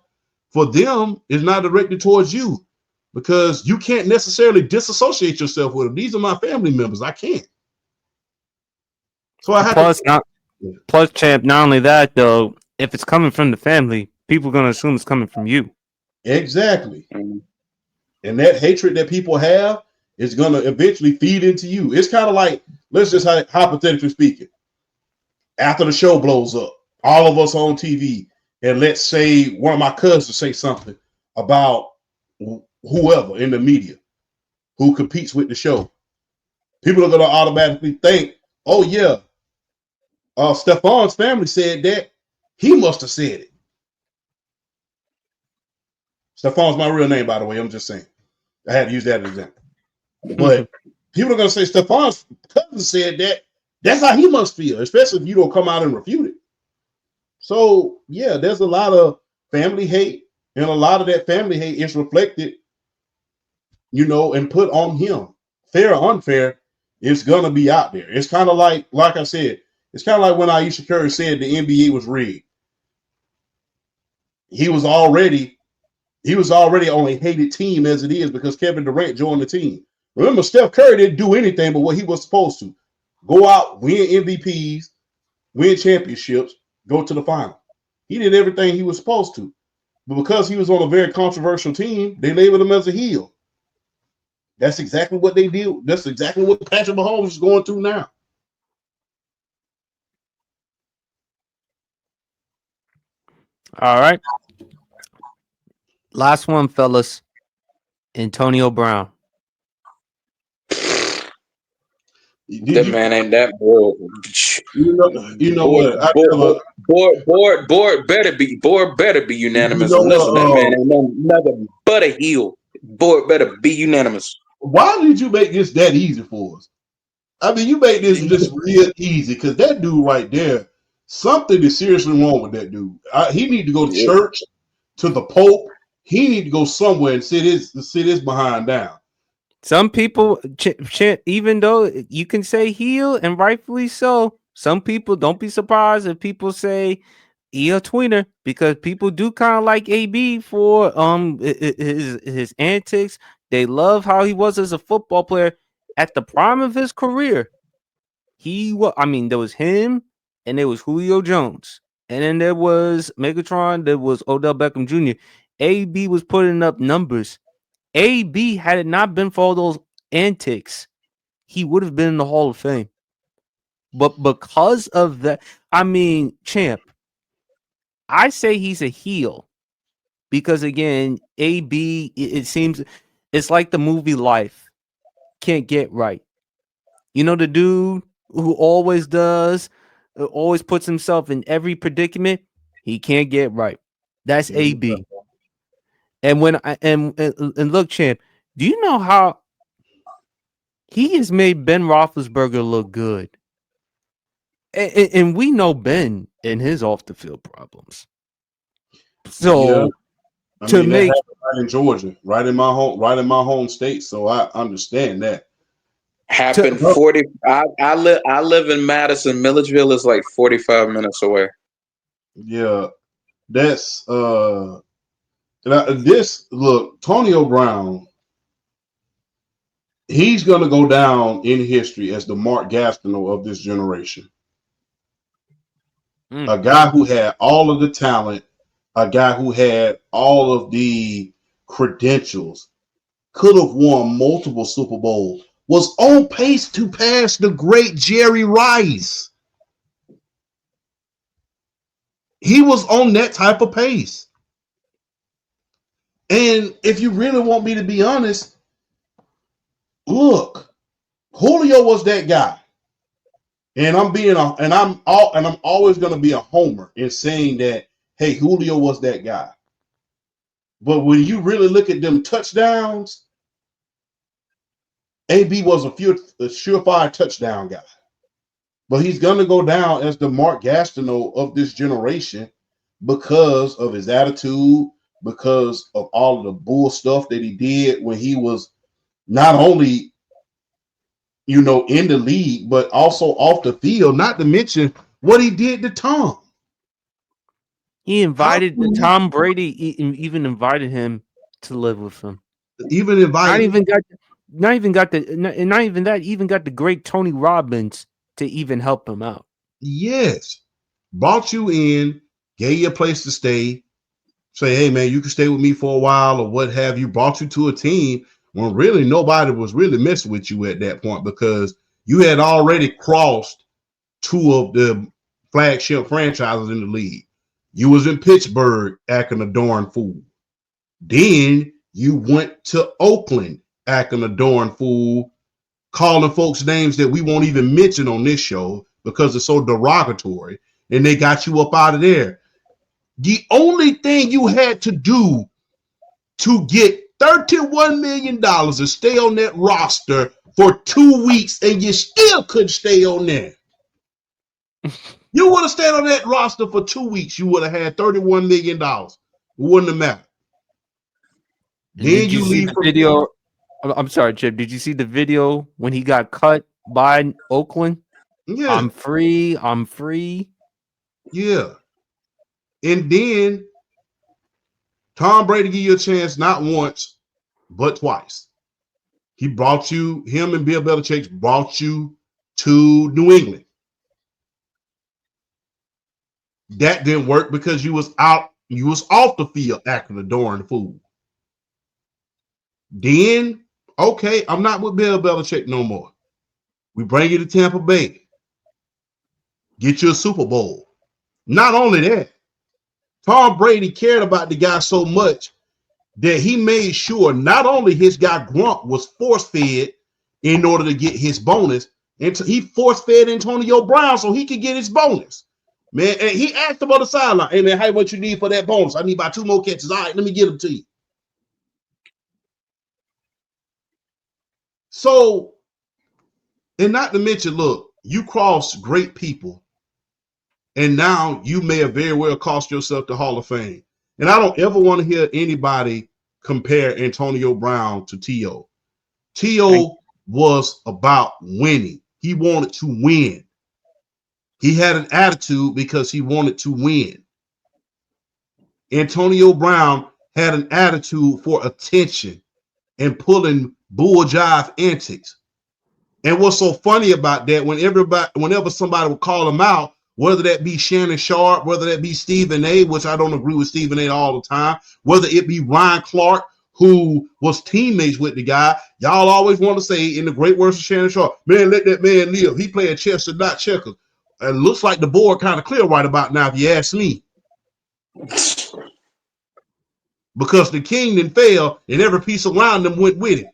for them is not directed towards you, because you can't necessarily disassociate yourself with them. These are my family members. I can't. So I have plus, champ. Not only that, though, if it's coming from the family, people are gonna assume it's coming from you. Exactly. And that hatred that people have is gonna eventually feed into you. It's kind of like, let's just hypothetically speaking, after the show blows up, all of us on TV, and let's say one of my cousins say something about whoever in the media who competes with the show. People are going to automatically think, oh yeah, Stefan's family said that. He must have said it. Stefan's my real name, by the way. I'm just saying. I had to use that as an example. But people are going to say Stefan's cousin said that. That's how he must feel, especially if you don't come out and refute it. So, yeah, there's a lot of family hate, and a lot of that family hate is reflected, you know, and put on him. Fair or unfair, it's going to be out there. It's kind of like I said, it's kind of like when Ayesha Curry said the NBA was rigged. He was already on a hated team as it is because Kevin Durant joined the team. Remember, Steph Curry didn't do anything but what he was supposed to. Go out, win MVPs, win championships, go to the final. He did everything he was supposed to. But because he was on a very controversial team, they labeled him as a heel. That's exactly what they did. That's exactly what Patrick Mahomes is going through now. All right. Last one, fellas. Antonio Brown. That man ain't that boy. You know what? Board better be unanimous on this one. That man ain't nothing but a heel. Board better be unanimous. Why did you make this that easy for us? I mean, you make this just real easy because that dude right there, something is seriously wrong with that dude. He need to go to Yeah. church, to the Pope. He need to go somewhere and sit his behind down. Some people, even though you can say heel and rightfully so, some people don't be surprised if people say he a tweener because people do kind of like AB for his antics. They love how he was as a football player at the prime of his career. He was, I mean, there was him and there was Julio Jones, and then there was Megatron. There was Odell Beckham Jr. AB was putting up numbers. AB, had it not been for all those antics, he would have been in the Hall of Fame. But because of that, I mean, champ, I say he's a heel because again, AB, it seems it's like the movie Life can't get right. You know, the dude who always does, always puts himself in every predicament. He can't get right. That's AB. And when I and look, champ, do you know how he has made Ben Roethlisberger look good? And we know Ben and his off the field problems. Yeah, So I to mean that make happened right in Georgia, right in my home state. So I understand that. Happened to 40. I live in Madison. Milledgeville is like 45 minutes away. Yeah, that's this look, Antonio Brown. He's going to go down in history as the Mark Gastineau of this generation. A guy who had all of the talent, a guy who had all of the credentials, could have won multiple Super Bowls, was on pace to pass the great Jerry Rice. He was on that type of pace. And if you really want me to be honest, look, Julio was that guy. And I'm always going to be a homer in saying that, hey, Julio was that guy. But when you really look at them touchdowns, AB was a surefire touchdown guy. But he's going to go down as the Mark Gastineau of this generation because of his attitude, because of all of the bull stuff that he did when he was not only, in the league, but also off the field, not to mention what he did to Tom. he invited Tom Brady, even invited him to live with him. Even invited. Not even that. Even got the great Tony Robbins to even help him out. Yes. Brought you in, gave you a place to stay, say, hey, man, you can stay with me for a while or what have you, brought you to a team when really nobody was really messing with you at that point because you had already crossed two of the flagship franchises in the league. You was in Pittsburgh acting a darn fool. Then you went to Oakland acting a darn fool, calling folks names that we won't even mention on this show because it's so derogatory, and they got you up out of there. The only thing you had to do to get $31 million to stay on that roster for 2 weeks, and you still couldn't stay on there. You would have stayed on that roster for 2 weeks, you would have had $31 million. It wouldn't have mattered. Then you leave the video. I'm sorry, Chip. Did you see the video when he got cut by Oakland? Yeah. I'm free. I'm free. Yeah. And then Tom Brady give you a chance not once, but twice. He brought you, him and Bill Belichick brought you to New England. That didn't work because you was off the field acting a darn fool. Then, okay, I'm not with Bill Belichick no more. We bring you to Tampa Bay. Get you a Super Bowl. Not only that, Tom Brady cared about the guy so much that he made sure not only his guy Grump was force-fed in order to get his bonus, and he force-fed Antonio Brown so he could get his bonus. Man, and he asked him on the sideline, hey, man, hey, what you need for that bonus? I need about 2 more catches. All right, let me give them to you. So And not to mention, look, you cross great people, and now you may have very well cost yourself the Hall of Fame. And I don't ever want to hear anybody compare Antonio Brown to T.O. T.O. was about winning. He wanted to win. He had an attitude because he wanted to win. Antonio Brown had an attitude for attention and pulling bull jive antics. And what's so funny about that, whenever somebody would call him out, whether that be Shannon Sharp, whether that be Stephen A., which I don't agree with Stephen A. all the time, whether it be Ryan Clark, who was teammates with the guy, y'all always want to say, in the great words of Shannon Sharp, man, let that man live. He playing chess and not checkers. It looks like the board kind of clear right about now, if you ask me. Because the king didn't fail, and every piece around them went with it.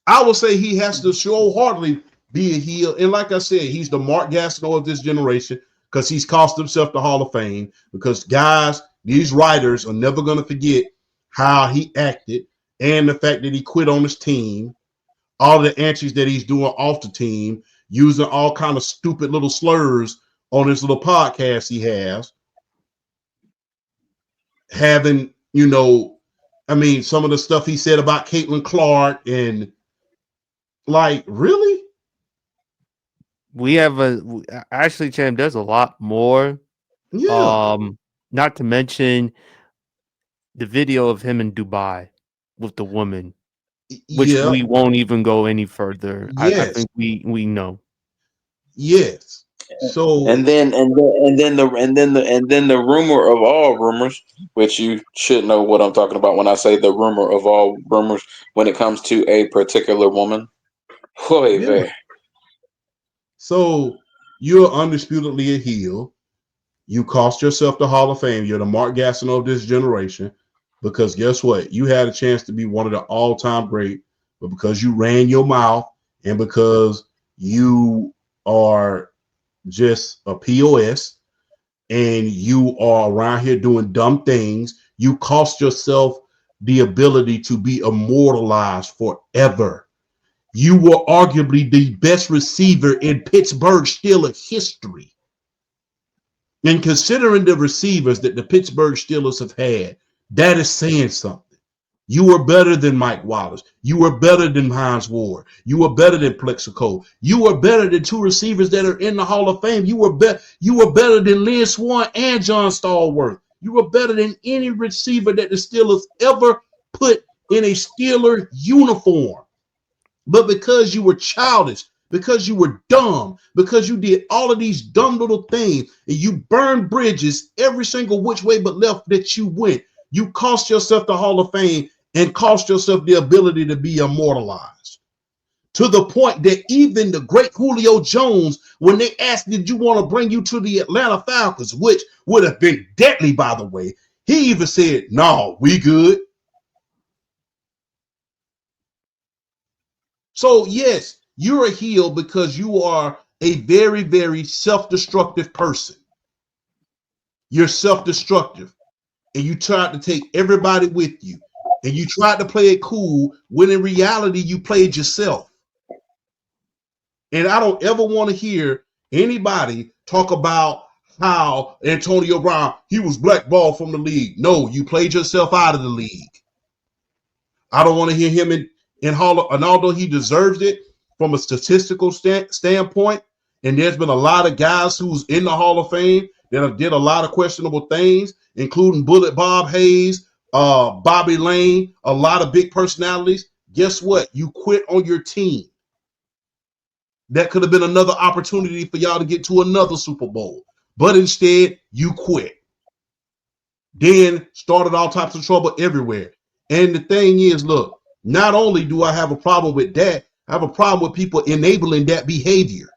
I will say he has to wholeheartedly be a heel. And like I said, he's the Mark Gastineau of this generation because he's cost himself the Hall of Fame. Because, guys, these writers are never going to forget how he acted and the fact that he quit on his team, all the antics that he's doing off the team, using all kind of stupid little slurs on his little podcast he has. Having, some of the stuff he said about Caitlin Clark and really? We have actually, Cham, there's a lot more. Yeah. Not to mention the video of him in Dubai with the woman, which we won't even go any further. Yes. I think we know. Yes. So and then the rumor of all rumors, which you should know what I'm talking about when I say the rumor of all rumors when it comes to a particular woman. So you're undisputedly a heel. You cost yourself the Hall of Fame. You're the Mark Gastineau of this generation because guess what? You had a chance to be one of the all-time great, but because you ran your mouth and because you are just a POS and you are around here doing dumb things, you cost yourself the ability to be immortalized forever. You were arguably the best receiver in Pittsburgh Steelers history. And considering the receivers that the Pittsburgh Steelers have had, that is saying something. You were better than Mike Wallace. You were better than Hines Ward. You were better than Plexico. You were better than two receivers that are in the Hall of Fame. You were better than Lynn Swann and John Stallworth. You were better than any receiver that the Steelers ever put in a Steeler uniform. But because you were childish, because you were dumb, because you did all of these dumb little things, and you burned bridges every single which way but left that you went, you cost yourself the Hall of Fame and cost yourself the ability to be immortalized. To the point that even the great Julio Jones, when they asked, did you want to bring you to the Atlanta Falcons, which would have been deadly, by the way, he even said, no, we good. So, yes, you're a heel because you are a very, very self-destructive person. You're self-destructive. And you tried to take everybody with you. And you tried to play it cool when in reality you played yourself. And I don't ever want to hear anybody talk about how Antonio Brown, he was blackballed from the league. No, you played yourself out of the league. I don't want to hear him in Hall of, and although he deserves it from a statistical standpoint, and there's been a lot of guys who's in the Hall of Fame that did a lot of questionable things, including Bullet Bob Hayes, Bobby Lane, a lot of big personalities. Guess what? You quit on your team. That could have been another opportunity for y'all to get to another Super Bowl. But instead, you quit. Then started all types of trouble everywhere. And the thing is, look, not only do I have a problem with that, I have a problem with people enabling that behavior.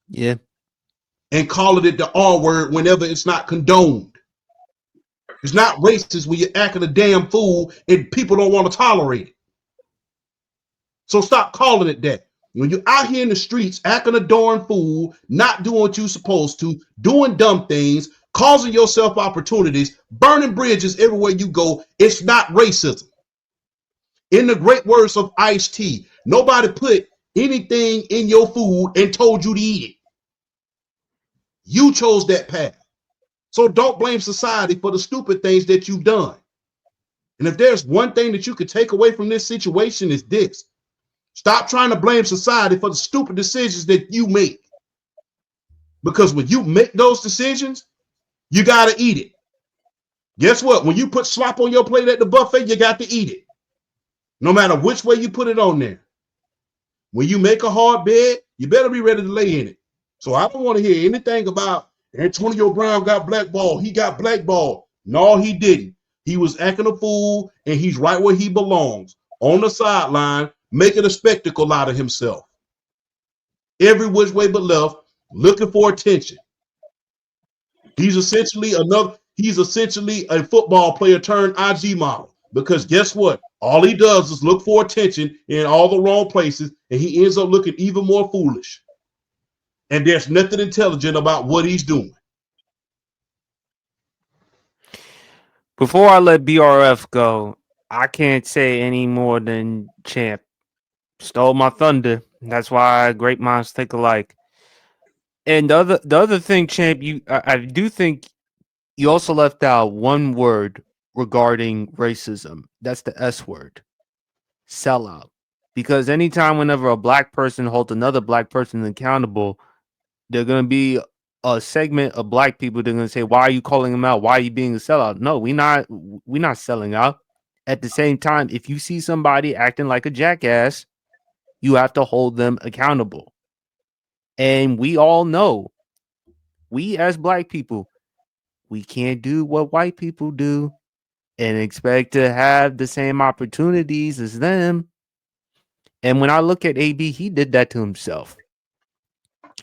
Yeah. And calling it the R word whenever it's not condoned. It's not racist when you're acting a damn fool and people don't want to tolerate it. So stop calling it that. When you're out here in the streets acting a darn fool, not doing what you're supposed to, doing dumb things, causing yourself opportunities, burning bridges everywhere you go, it's not racism. In the great words of Ice-T, nobody put anything in your food and told you to eat it. You chose that path. So don't blame society for the stupid things that you've done. And if there's one thing that you could take away from this situation is this. Stop trying to blame society for the stupid decisions that you make. Because when you make those decisions, you got to eat it. Guess what? When you put slop on your plate at the buffet, you got to eat it. No matter which way you put it on there. When you make a hard bed, you better be ready to lay in it. So I don't want to hear anything about Antonio Brown got blackballed. He got blackballed. No, he didn't. He was acting a fool, and he's right where he belongs, on the sideline, making a spectacle out of himself. Every which way but left, looking for attention. He's essentially a football player turned IG model. Because guess what? All he does is look for attention in all the wrong places, and he ends up looking even more foolish. And there's nothing intelligent about what he's doing. Before I let BRF go, I can't say any more than Champ stole my thunder. That's why great minds think alike. And the other thing, Champ, I do think you also left out one word regarding racism. That's the S word, sellout. Because anytime, whenever a black person holds another black person accountable, they're going to be a segment of black people. They're going to say, "Why are you calling him out? Why are you being a sellout?" No, we're not selling out. At the same time, if you see somebody acting like a jackass, you have to hold them accountable. And we all know, we as black people, we can't do what white people do and expect to have the same opportunities as them. And when I look at AB, he did that to himself.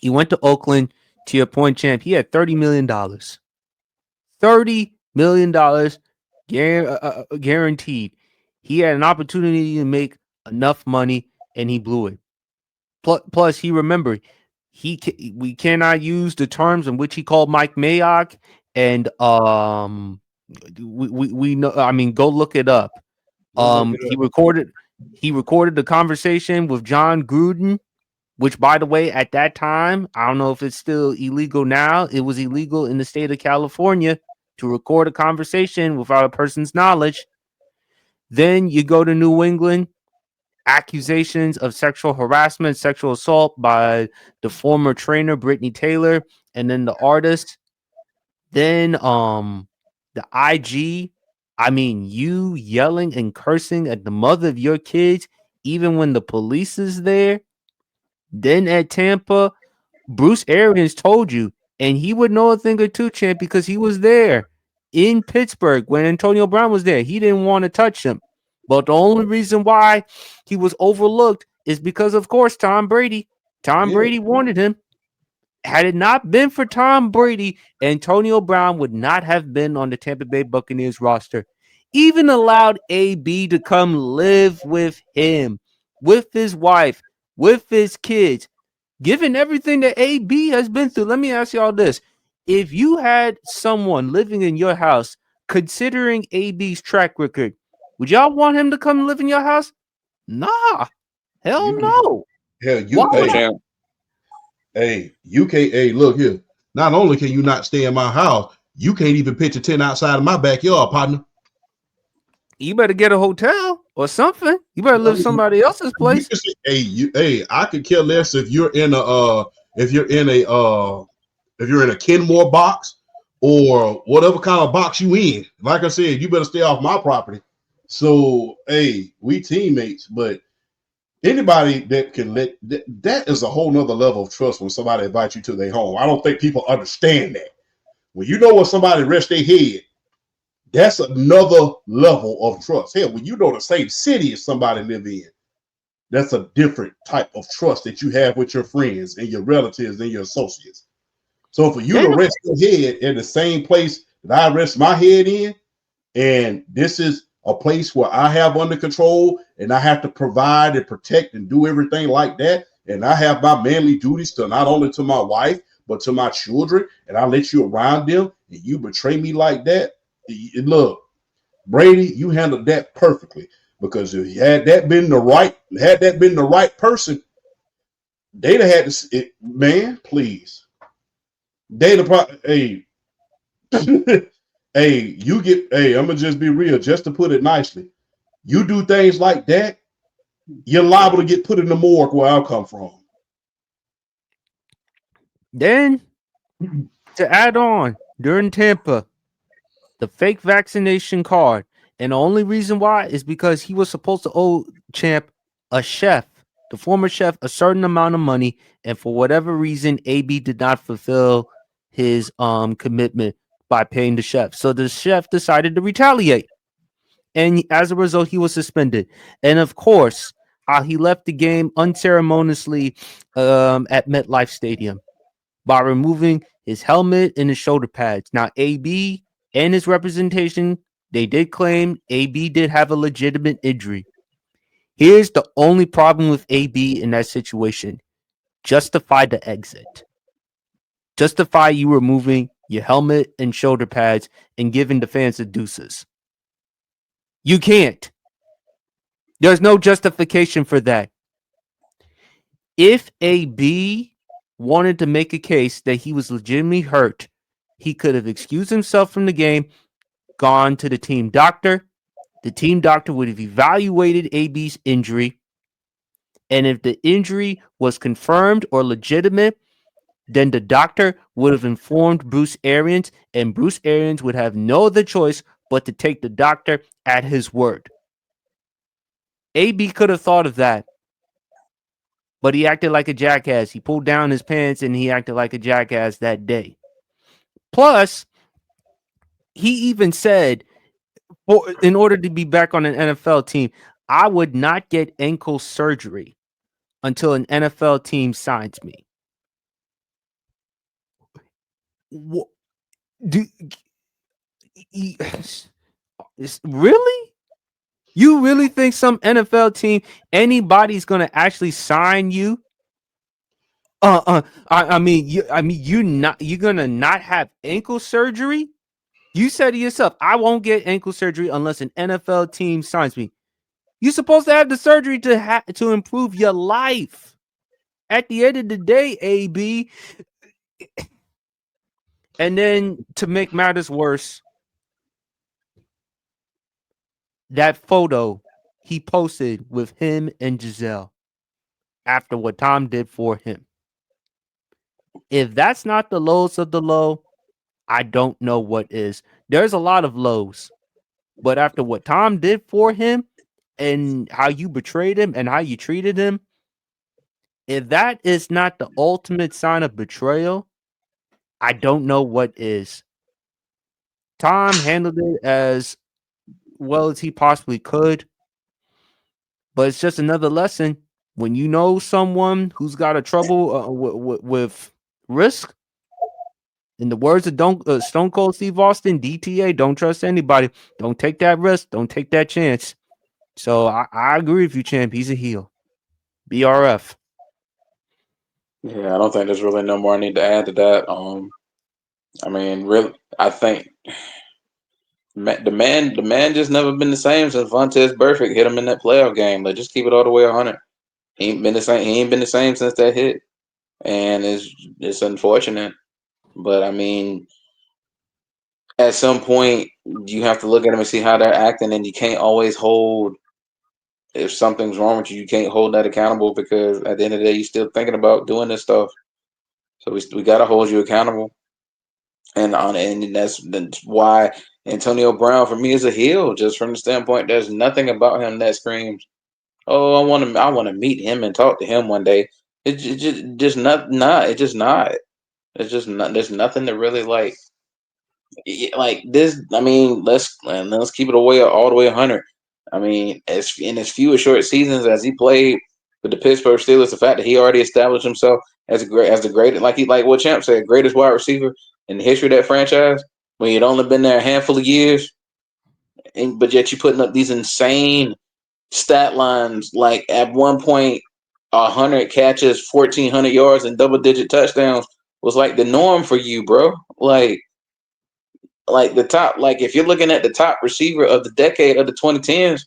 He went to Oakland, to your point, Champ. He had $30 million. $30 million guaranteed. He had an opportunity to make enough money, and he blew it. Plus, he remembered, we cannot use the terms in which he called Mike Mayock, and we know. I mean, go look it up. He recorded the conversation with John Gruden, which, by the way, at that time, I don't know if it's still illegal now. It was illegal in the state of California to record a conversation without a person's knowledge. Then you go to New England, accusations of sexual harassment, sexual assault by the former trainer, Brittany Taylor, and then the artist. Then the IG, I mean, you yelling and cursing at the mother of your kids, even when the police is there. Then at Tampa, Bruce Arians told you, and he would know a thing or two, Champ, because he was there in Pittsburgh when Antonio Brown was there. He didn't want to touch him. But the only reason why he was overlooked is because, of course, Tom Brady. Tom Brady wanted him. Had it not been for Tom Brady, Antonio Brown would not have been on the Tampa Bay Buccaneers roster. Even allowed AB to come live with him, with his wife, with his kids. Given everything that AB has been through, let me ask y'all this. If you had someone living in your house, considering AB's track record, would y'all want him to come live in your house? Nah. Hell no. Hell, you can't. Hey, look here. Not only can you not stay in my house, you can't even pitch a tent outside of my backyard, partner. You better get a hotel or something. You better live somebody else's place. I could care less if you're in a Kenmore box or whatever kind of box you in. Like I said, you better stay off my property. So, hey, we teammates, but anybody that can that is a whole nother level of trust when somebody invites you to their home. I don't think people understand that. When you know when somebody rests their head, that's another level of trust. Hell, when you know the same city as somebody live in, that's a different type of trust that you have with your friends and your relatives and your associates. So for you to rest your head in the same place that I rest my head in, and this is a place where I have under control and I have to provide and protect and do everything like that, and I have my manly duties to not only to my wife, but to my children, and I let you around them, and you betray me like that. Look, Brady, you handled that perfectly. Because if had that been the right person, they'd have had to. Man, please, they'd have probably. Hey, hey, you get. Hey, I'm gonna just be real. Just to put it nicely, you do things like that, you're liable to get put in the morgue where I come from. Then to add on, during Tampa, the fake vaccination card, and the only reason why is because he was supposed to owe Champ a chef, the former chef, a certain amount of money, and for whatever reason, AB did not fulfill his commitment by paying the chef. So the chef decided to retaliate, and as a result, he was suspended. And of course, he left the game unceremoniously at MetLife Stadium by removing his helmet and his shoulder pads. Now, AB and his representation, they did claim AB did have a legitimate injury. Here's the only problem with AB in that situation: justify the exit. Justify you removing your helmet and shoulder pads and giving the fans the deuces. You can't. There's no justification for that. If AB wanted to make a case that he was legitimately hurt, he could have excused himself from the game, gone to the team doctor. The team doctor would have evaluated AB's injury. And if the injury was confirmed or legitimate, then the doctor would have informed Bruce Arians, and Bruce Arians would have no other choice but to take the doctor at his word. AB could have thought of that, but he acted like a jackass. He pulled down his pants and he acted like a jackass that day. Plus, he even said, in order to be back on an NFL team, I would not get ankle surgery until an NFL team signs me. Really? You really think some NFL team, anybody's gonna actually sign you? You're gonna not have ankle surgery? You said to yourself, I won't get ankle surgery unless an NFL team signs me. You're supposed to have the surgery to improve your life. At the end of the day, AB. And then to make matters worse, that photo he posted with him and Giselle after what Tom did for him. If that's not the lowest of the low, I don't know what is. There's a lot of lows, but after what Tom did for him and how you betrayed him and how you treated him, if that is not the ultimate sign of betrayal, I don't know what is. Tom handled it as well as he possibly could, but it's just another lesson. When you know someone who's got a trouble with risk, in the words of Stone Cold Steve Austin, DTA, don't trust anybody. Don't take that risk. Don't take that chance. So I agree with you, champ. He's a heel. BRF. Yeah, I don't think there's really no more I need to add to that. I mean, really, I think the man just never been the same since Vontaze Burfict hit him in that playoff game. Like, just keep it all the way 100. He ain't been the same. He ain't been the same since that hit, and it's unfortunate. But I mean, at some point, you have to look at them and see how they're acting, and you can't always hold. If something's wrong with you, you can't hold that accountable because at the end of the day, you're still thinking about doing this stuff. So we got to hold you accountable, and that's why Antonio Brown for me is a heel, just from the standpoint there's nothing about him that screams, "Oh, I want to meet him and talk to him one day." It's just not. It's just not. It's just not. There's nothing to really like this. I mean, let's keep it away all the way 100. I mean, as few as short seasons as he played with the Pittsburgh Steelers, the fact that he already established himself as the greatest, like what Champ said, greatest wide receiver in the history of that franchise, when you'd only been there a handful of years, but yet you're putting up these insane stat lines. Like at one point, 100 catches, 1,400 yards, and double-digit touchdowns was like the norm for you, bro. Like the top, like if you're looking at the top receiver of the decade of the 2010s,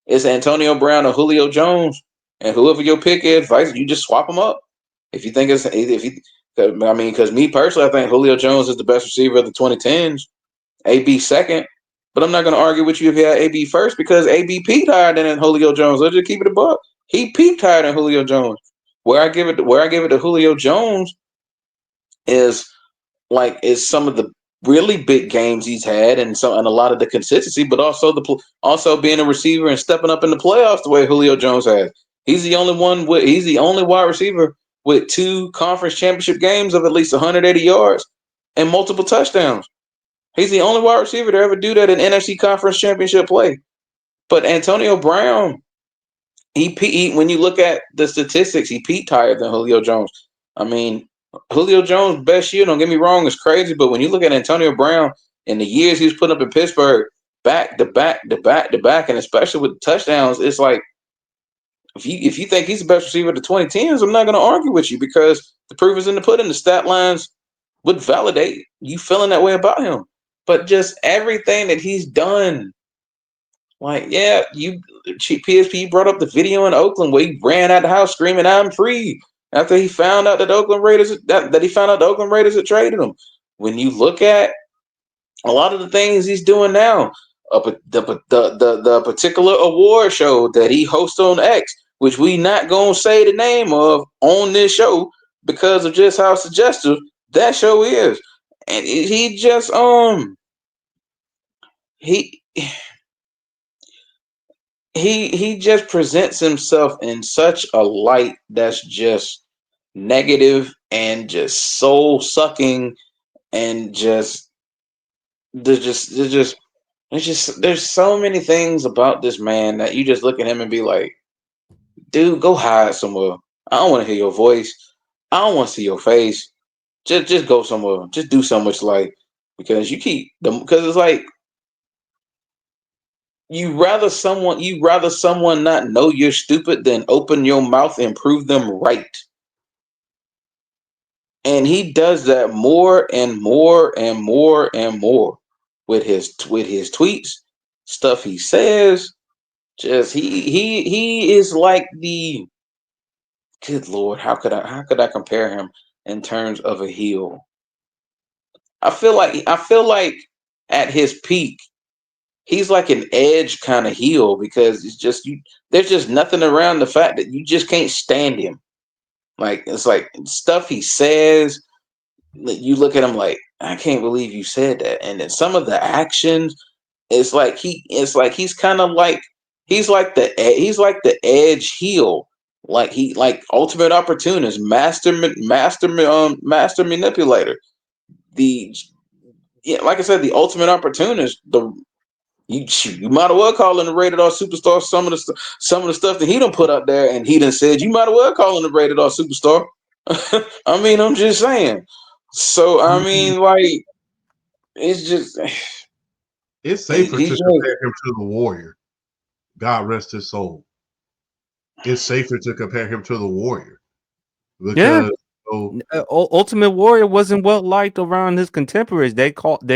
It's Antonio Brown or Julio Jones, and whoever your pick is, you just swap them up. If you think because me personally, I think Julio Jones is the best receiver of the 2010s. AB second, but I'm not going to argue with you if he had AB first because AB peaked higher than Julio Jones. Let's just keep it a buck. He peaked higher than Julio Jones. Where I give it to Julio Jones is some of the really big games he's had and a lot of the consistency, but also being a receiver and stepping up in the playoffs the way Julio Jones has. He's the only wide receiver with 2 conference championship games of at least 180 yards and multiple touchdowns. He's the only wide receiver to ever do that in NFC Conference Championship play. But Antonio Brown, when you look at the statistics, he peaked higher than Julio Jones. I mean, Julio Jones' best year, don't get me wrong, is crazy. But when you look at Antonio Brown in the years he was putting up in Pittsburgh, back to back to back to back, and especially with the touchdowns, it's like if you think he's the best receiver of the 2010s, I'm not going to argue with you because the proof is in the pudding. The stat lines would validate you feeling that way about him. But just everything that he's done, PSP brought up the video in Oakland where he ran out the house screaming, "I'm free!" After he found out that the Oakland Raiders had traded him. When you look at a lot of the things he's doing now, the particular award show that he hosts on X, which we not gonna say the name of on this show because of just how suggestive that show is, and he just he he just presents himself in such a light that's just negative and just soul sucking and there's so many things about this man that you just look at him and be like, dude, go hide somewhere. I don't want to hear your voice. I don't want to see your face. Just go somewhere. Just do so much because because it's like you rather someone not know you're stupid than open your mouth and prove them right. And he does that more and more and more and more with his tweets, stuff he says. Just he is like the good Lord. How could I compare him in terms of a heel? I feel like at his peak, he's like an Edge kind of heel because it's just there's just nothing around the fact that you just can't stand him. Like it's like stuff he says, you look at him like, I can't believe you said that. And then some of the actions, it's like he's kind of like he's like the Edge heel, like ultimate opportunist, master manipulator. Like I said, the ultimate opportunist. You might as well call him the rated R superstar. Some of the stuff that he done put up there, and he done said you might as well call him the rated R superstar. I mean, I'm just saying. So I mean, like, it's just it's safer to compare him to the Warrior. God rest his soul. It's safer to compare him to the Warrior because Ultimate Warrior wasn't well liked around his contemporaries. They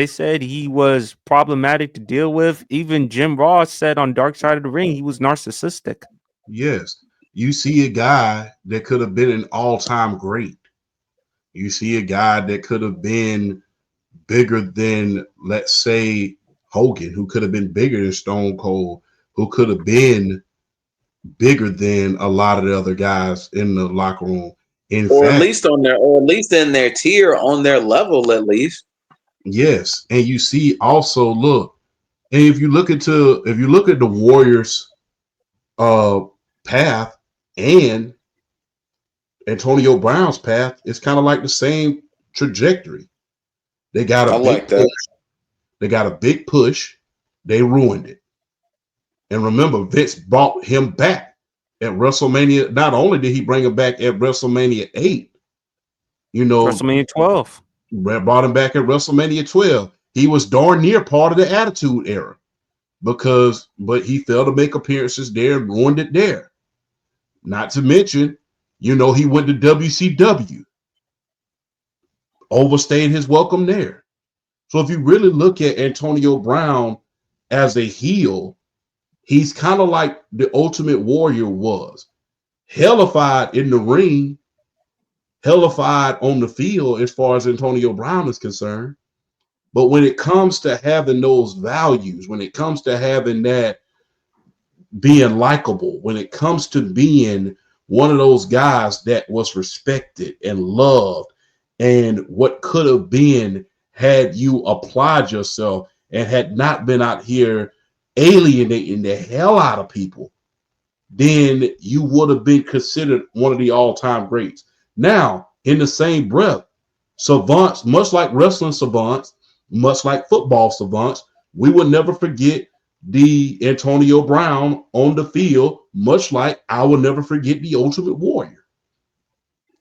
said he was problematic to deal with. Even Jim Ross said on Dark Side of the Ring he was narcissistic. Yes, you see a guy that could have been an all-time great. You see a guy that could have been bigger than, let's say, Hogan, who could have been bigger than Stone Cold, who could have been bigger than a lot of the other guys in the locker room. At least in their tier, on their level, at least. Yes, and you see also and if you look at the Warriors' path and Antonio Brown's path, it's kind of like the same trajectory. They got They got a big push. They ruined it. And remember, Vince brought him back at WrestleMania. Not only did he bring him back at WrestleMania 8, WrestleMania 12. Brought him back at WrestleMania 12. He was darn near part of the Attitude Era but he failed to make appearances there and ruined it there. Not to mention, he went to WCW. Overstayed his welcome there. So if you really look at Antonio Brown as a heel, He's kind of like the Ultimate Warrior was. Hellified in the ring, hellified on the field as far as Antonio Brown is concerned. But when it comes to having those values, when it comes to having that being likable, when it comes to being one of those guys that was respected and loved, and what could have been had you applied yourself and had not been out here alienating the hell out of people, then you would have been considered one of the all-time greats. Now, in the same breath, savants, much like wrestling savants, much like football savants, we will never forget the Antonio Brown on the field, much like I will never forget the Ultimate Warrior.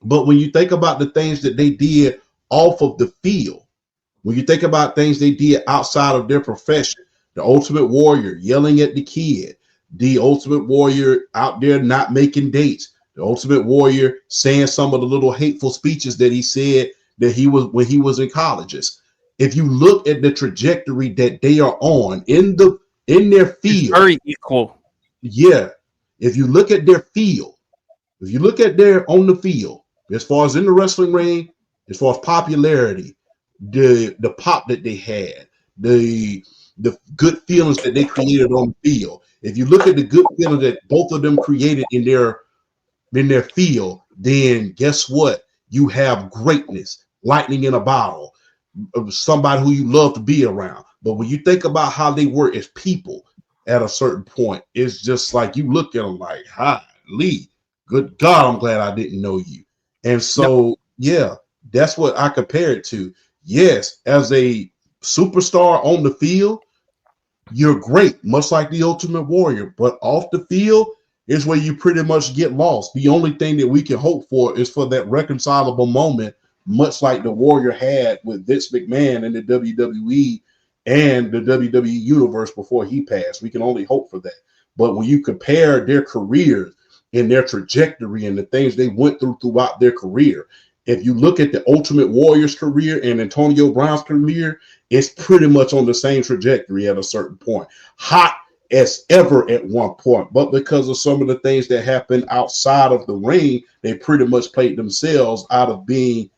But when you think about the things that they did off of the field, when you think about things they did outside of their profession, the Ultimate Warrior yelling at the kid, the Ultimate Warrior out there not making dates, the Ultimate Warrior saying some of the little hateful speeches that he said that he was when he was in colleges. If you look at the trajectory that they are on in their It's field, very equal. yeah. If you look at their field, if you look at their on the field, as far as in the wrestling ring, as far as popularity, the pop that they had, the good feelings that they created on the field. If you look at the good feelings that both of them created in their field, then guess what? You have greatness, lightning in a bottle, of somebody who you love to be around. But when you think about how they were as people at a certain point, it's just like you look at them like, hi, Lee, good God, I'm glad I didn't know you. And No, so, yeah, that's what I compare it to. Yes, as a superstar on the field, you're great, much like the Ultimate Warrior. But off the field is where you pretty much get lost. The only thing that we can hope for is for that reconcilable moment, much like the Warrior had with Vince McMahon in the WWE and the WWE universe before he passed. We can only hope for that. But when you compare their careers and their trajectory and the things they went through throughout their career, if you look at the Ultimate Warrior's career and Antonio Brown's career, it's pretty much on the same trajectory at a certain point. Hot as ever at one point, but because of some of the things that happened outside of the ring, they pretty much played themselves out of being,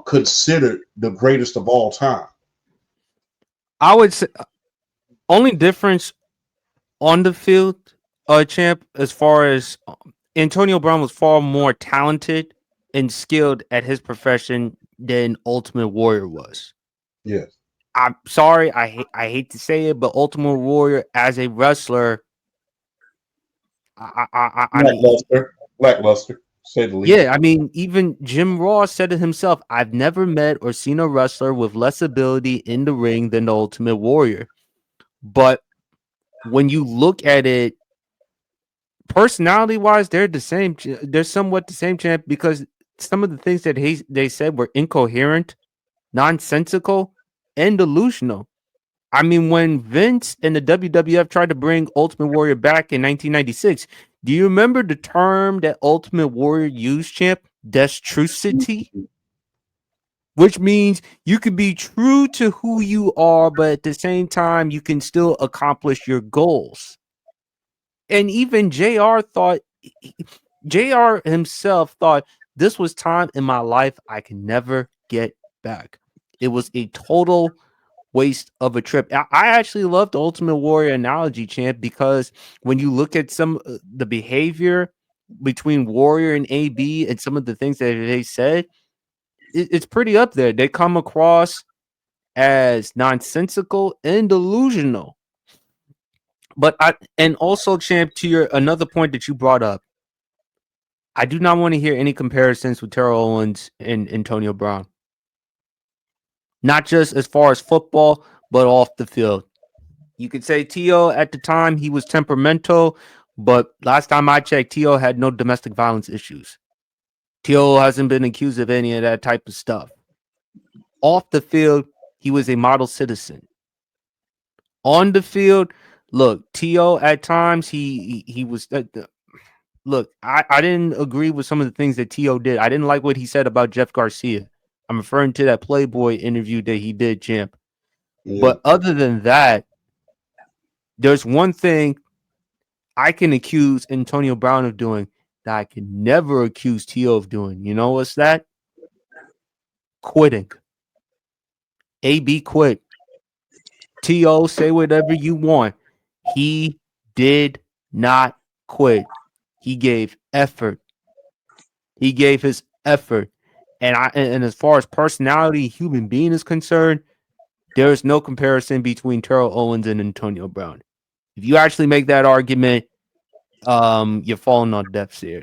considered the greatest of all time. I would say only difference on the field, champ, as far as Antonio Brown was far more talented and skilled at his profession than Ultimate Warrior was. Yes. I'm sorry, I hate to say it, but Ultimate Warrior as a wrestler, I mean, Lackluster, say the least. yeah, I mean, even Jim Ross said it himself. I've never met or seen a wrestler with less ability in the ring than the Ultimate Warrior. But when you look at it, personality wise, they're the same. They're somewhat the same, champ, because some of the things that they said were incoherent, nonsensical, and delusional. I mean, when Vince and the WWF tried to bring Ultimate Warrior back in 1996, do you remember the term that Ultimate Warrior used, champ? Destrucity, which means you could be true to who you are, but at the same time, you can still accomplish your goals. And even JR himself thought this was time in my life I can never get back. It was a total waste of a trip. I actually love the Ultimate Warrior analogy, champ, because when you look at some the behavior between Warrior and AB and some of the things that they said, it's pretty up there. They come across as nonsensical and delusional. But and also, champ, to your another point that you brought up, I do not want to hear any comparisons with Terrell Owens and Antonio Brown. Not just as far as football, but off the field. You could say T.O. at the time, he was temperamental, but last time I checked, T.O. had no domestic violence issues. T.O. hasn't been accused of any of that type of stuff. Off the field, he was a model citizen. On the field, look, T.O. at times, he was... look, I didn't agree with some of the things that T.O. did. I didn't like what he said about Jeff Garcia. I'm referring to that Playboy interview that he did, champ. Yeah. But other than that, There's one thing I can accuse Antonio Brown of doing that I can never accuse T.O. of doing. You know what's that? Quitting. AB quit. T.O. say whatever you want. He did not quit. He gave effort. He gave his effort. And as far as personality, human being is concerned, there is no comparison between Terrell Owens and Antonio Brown. If you actually make that argument, you're falling on deaf ears.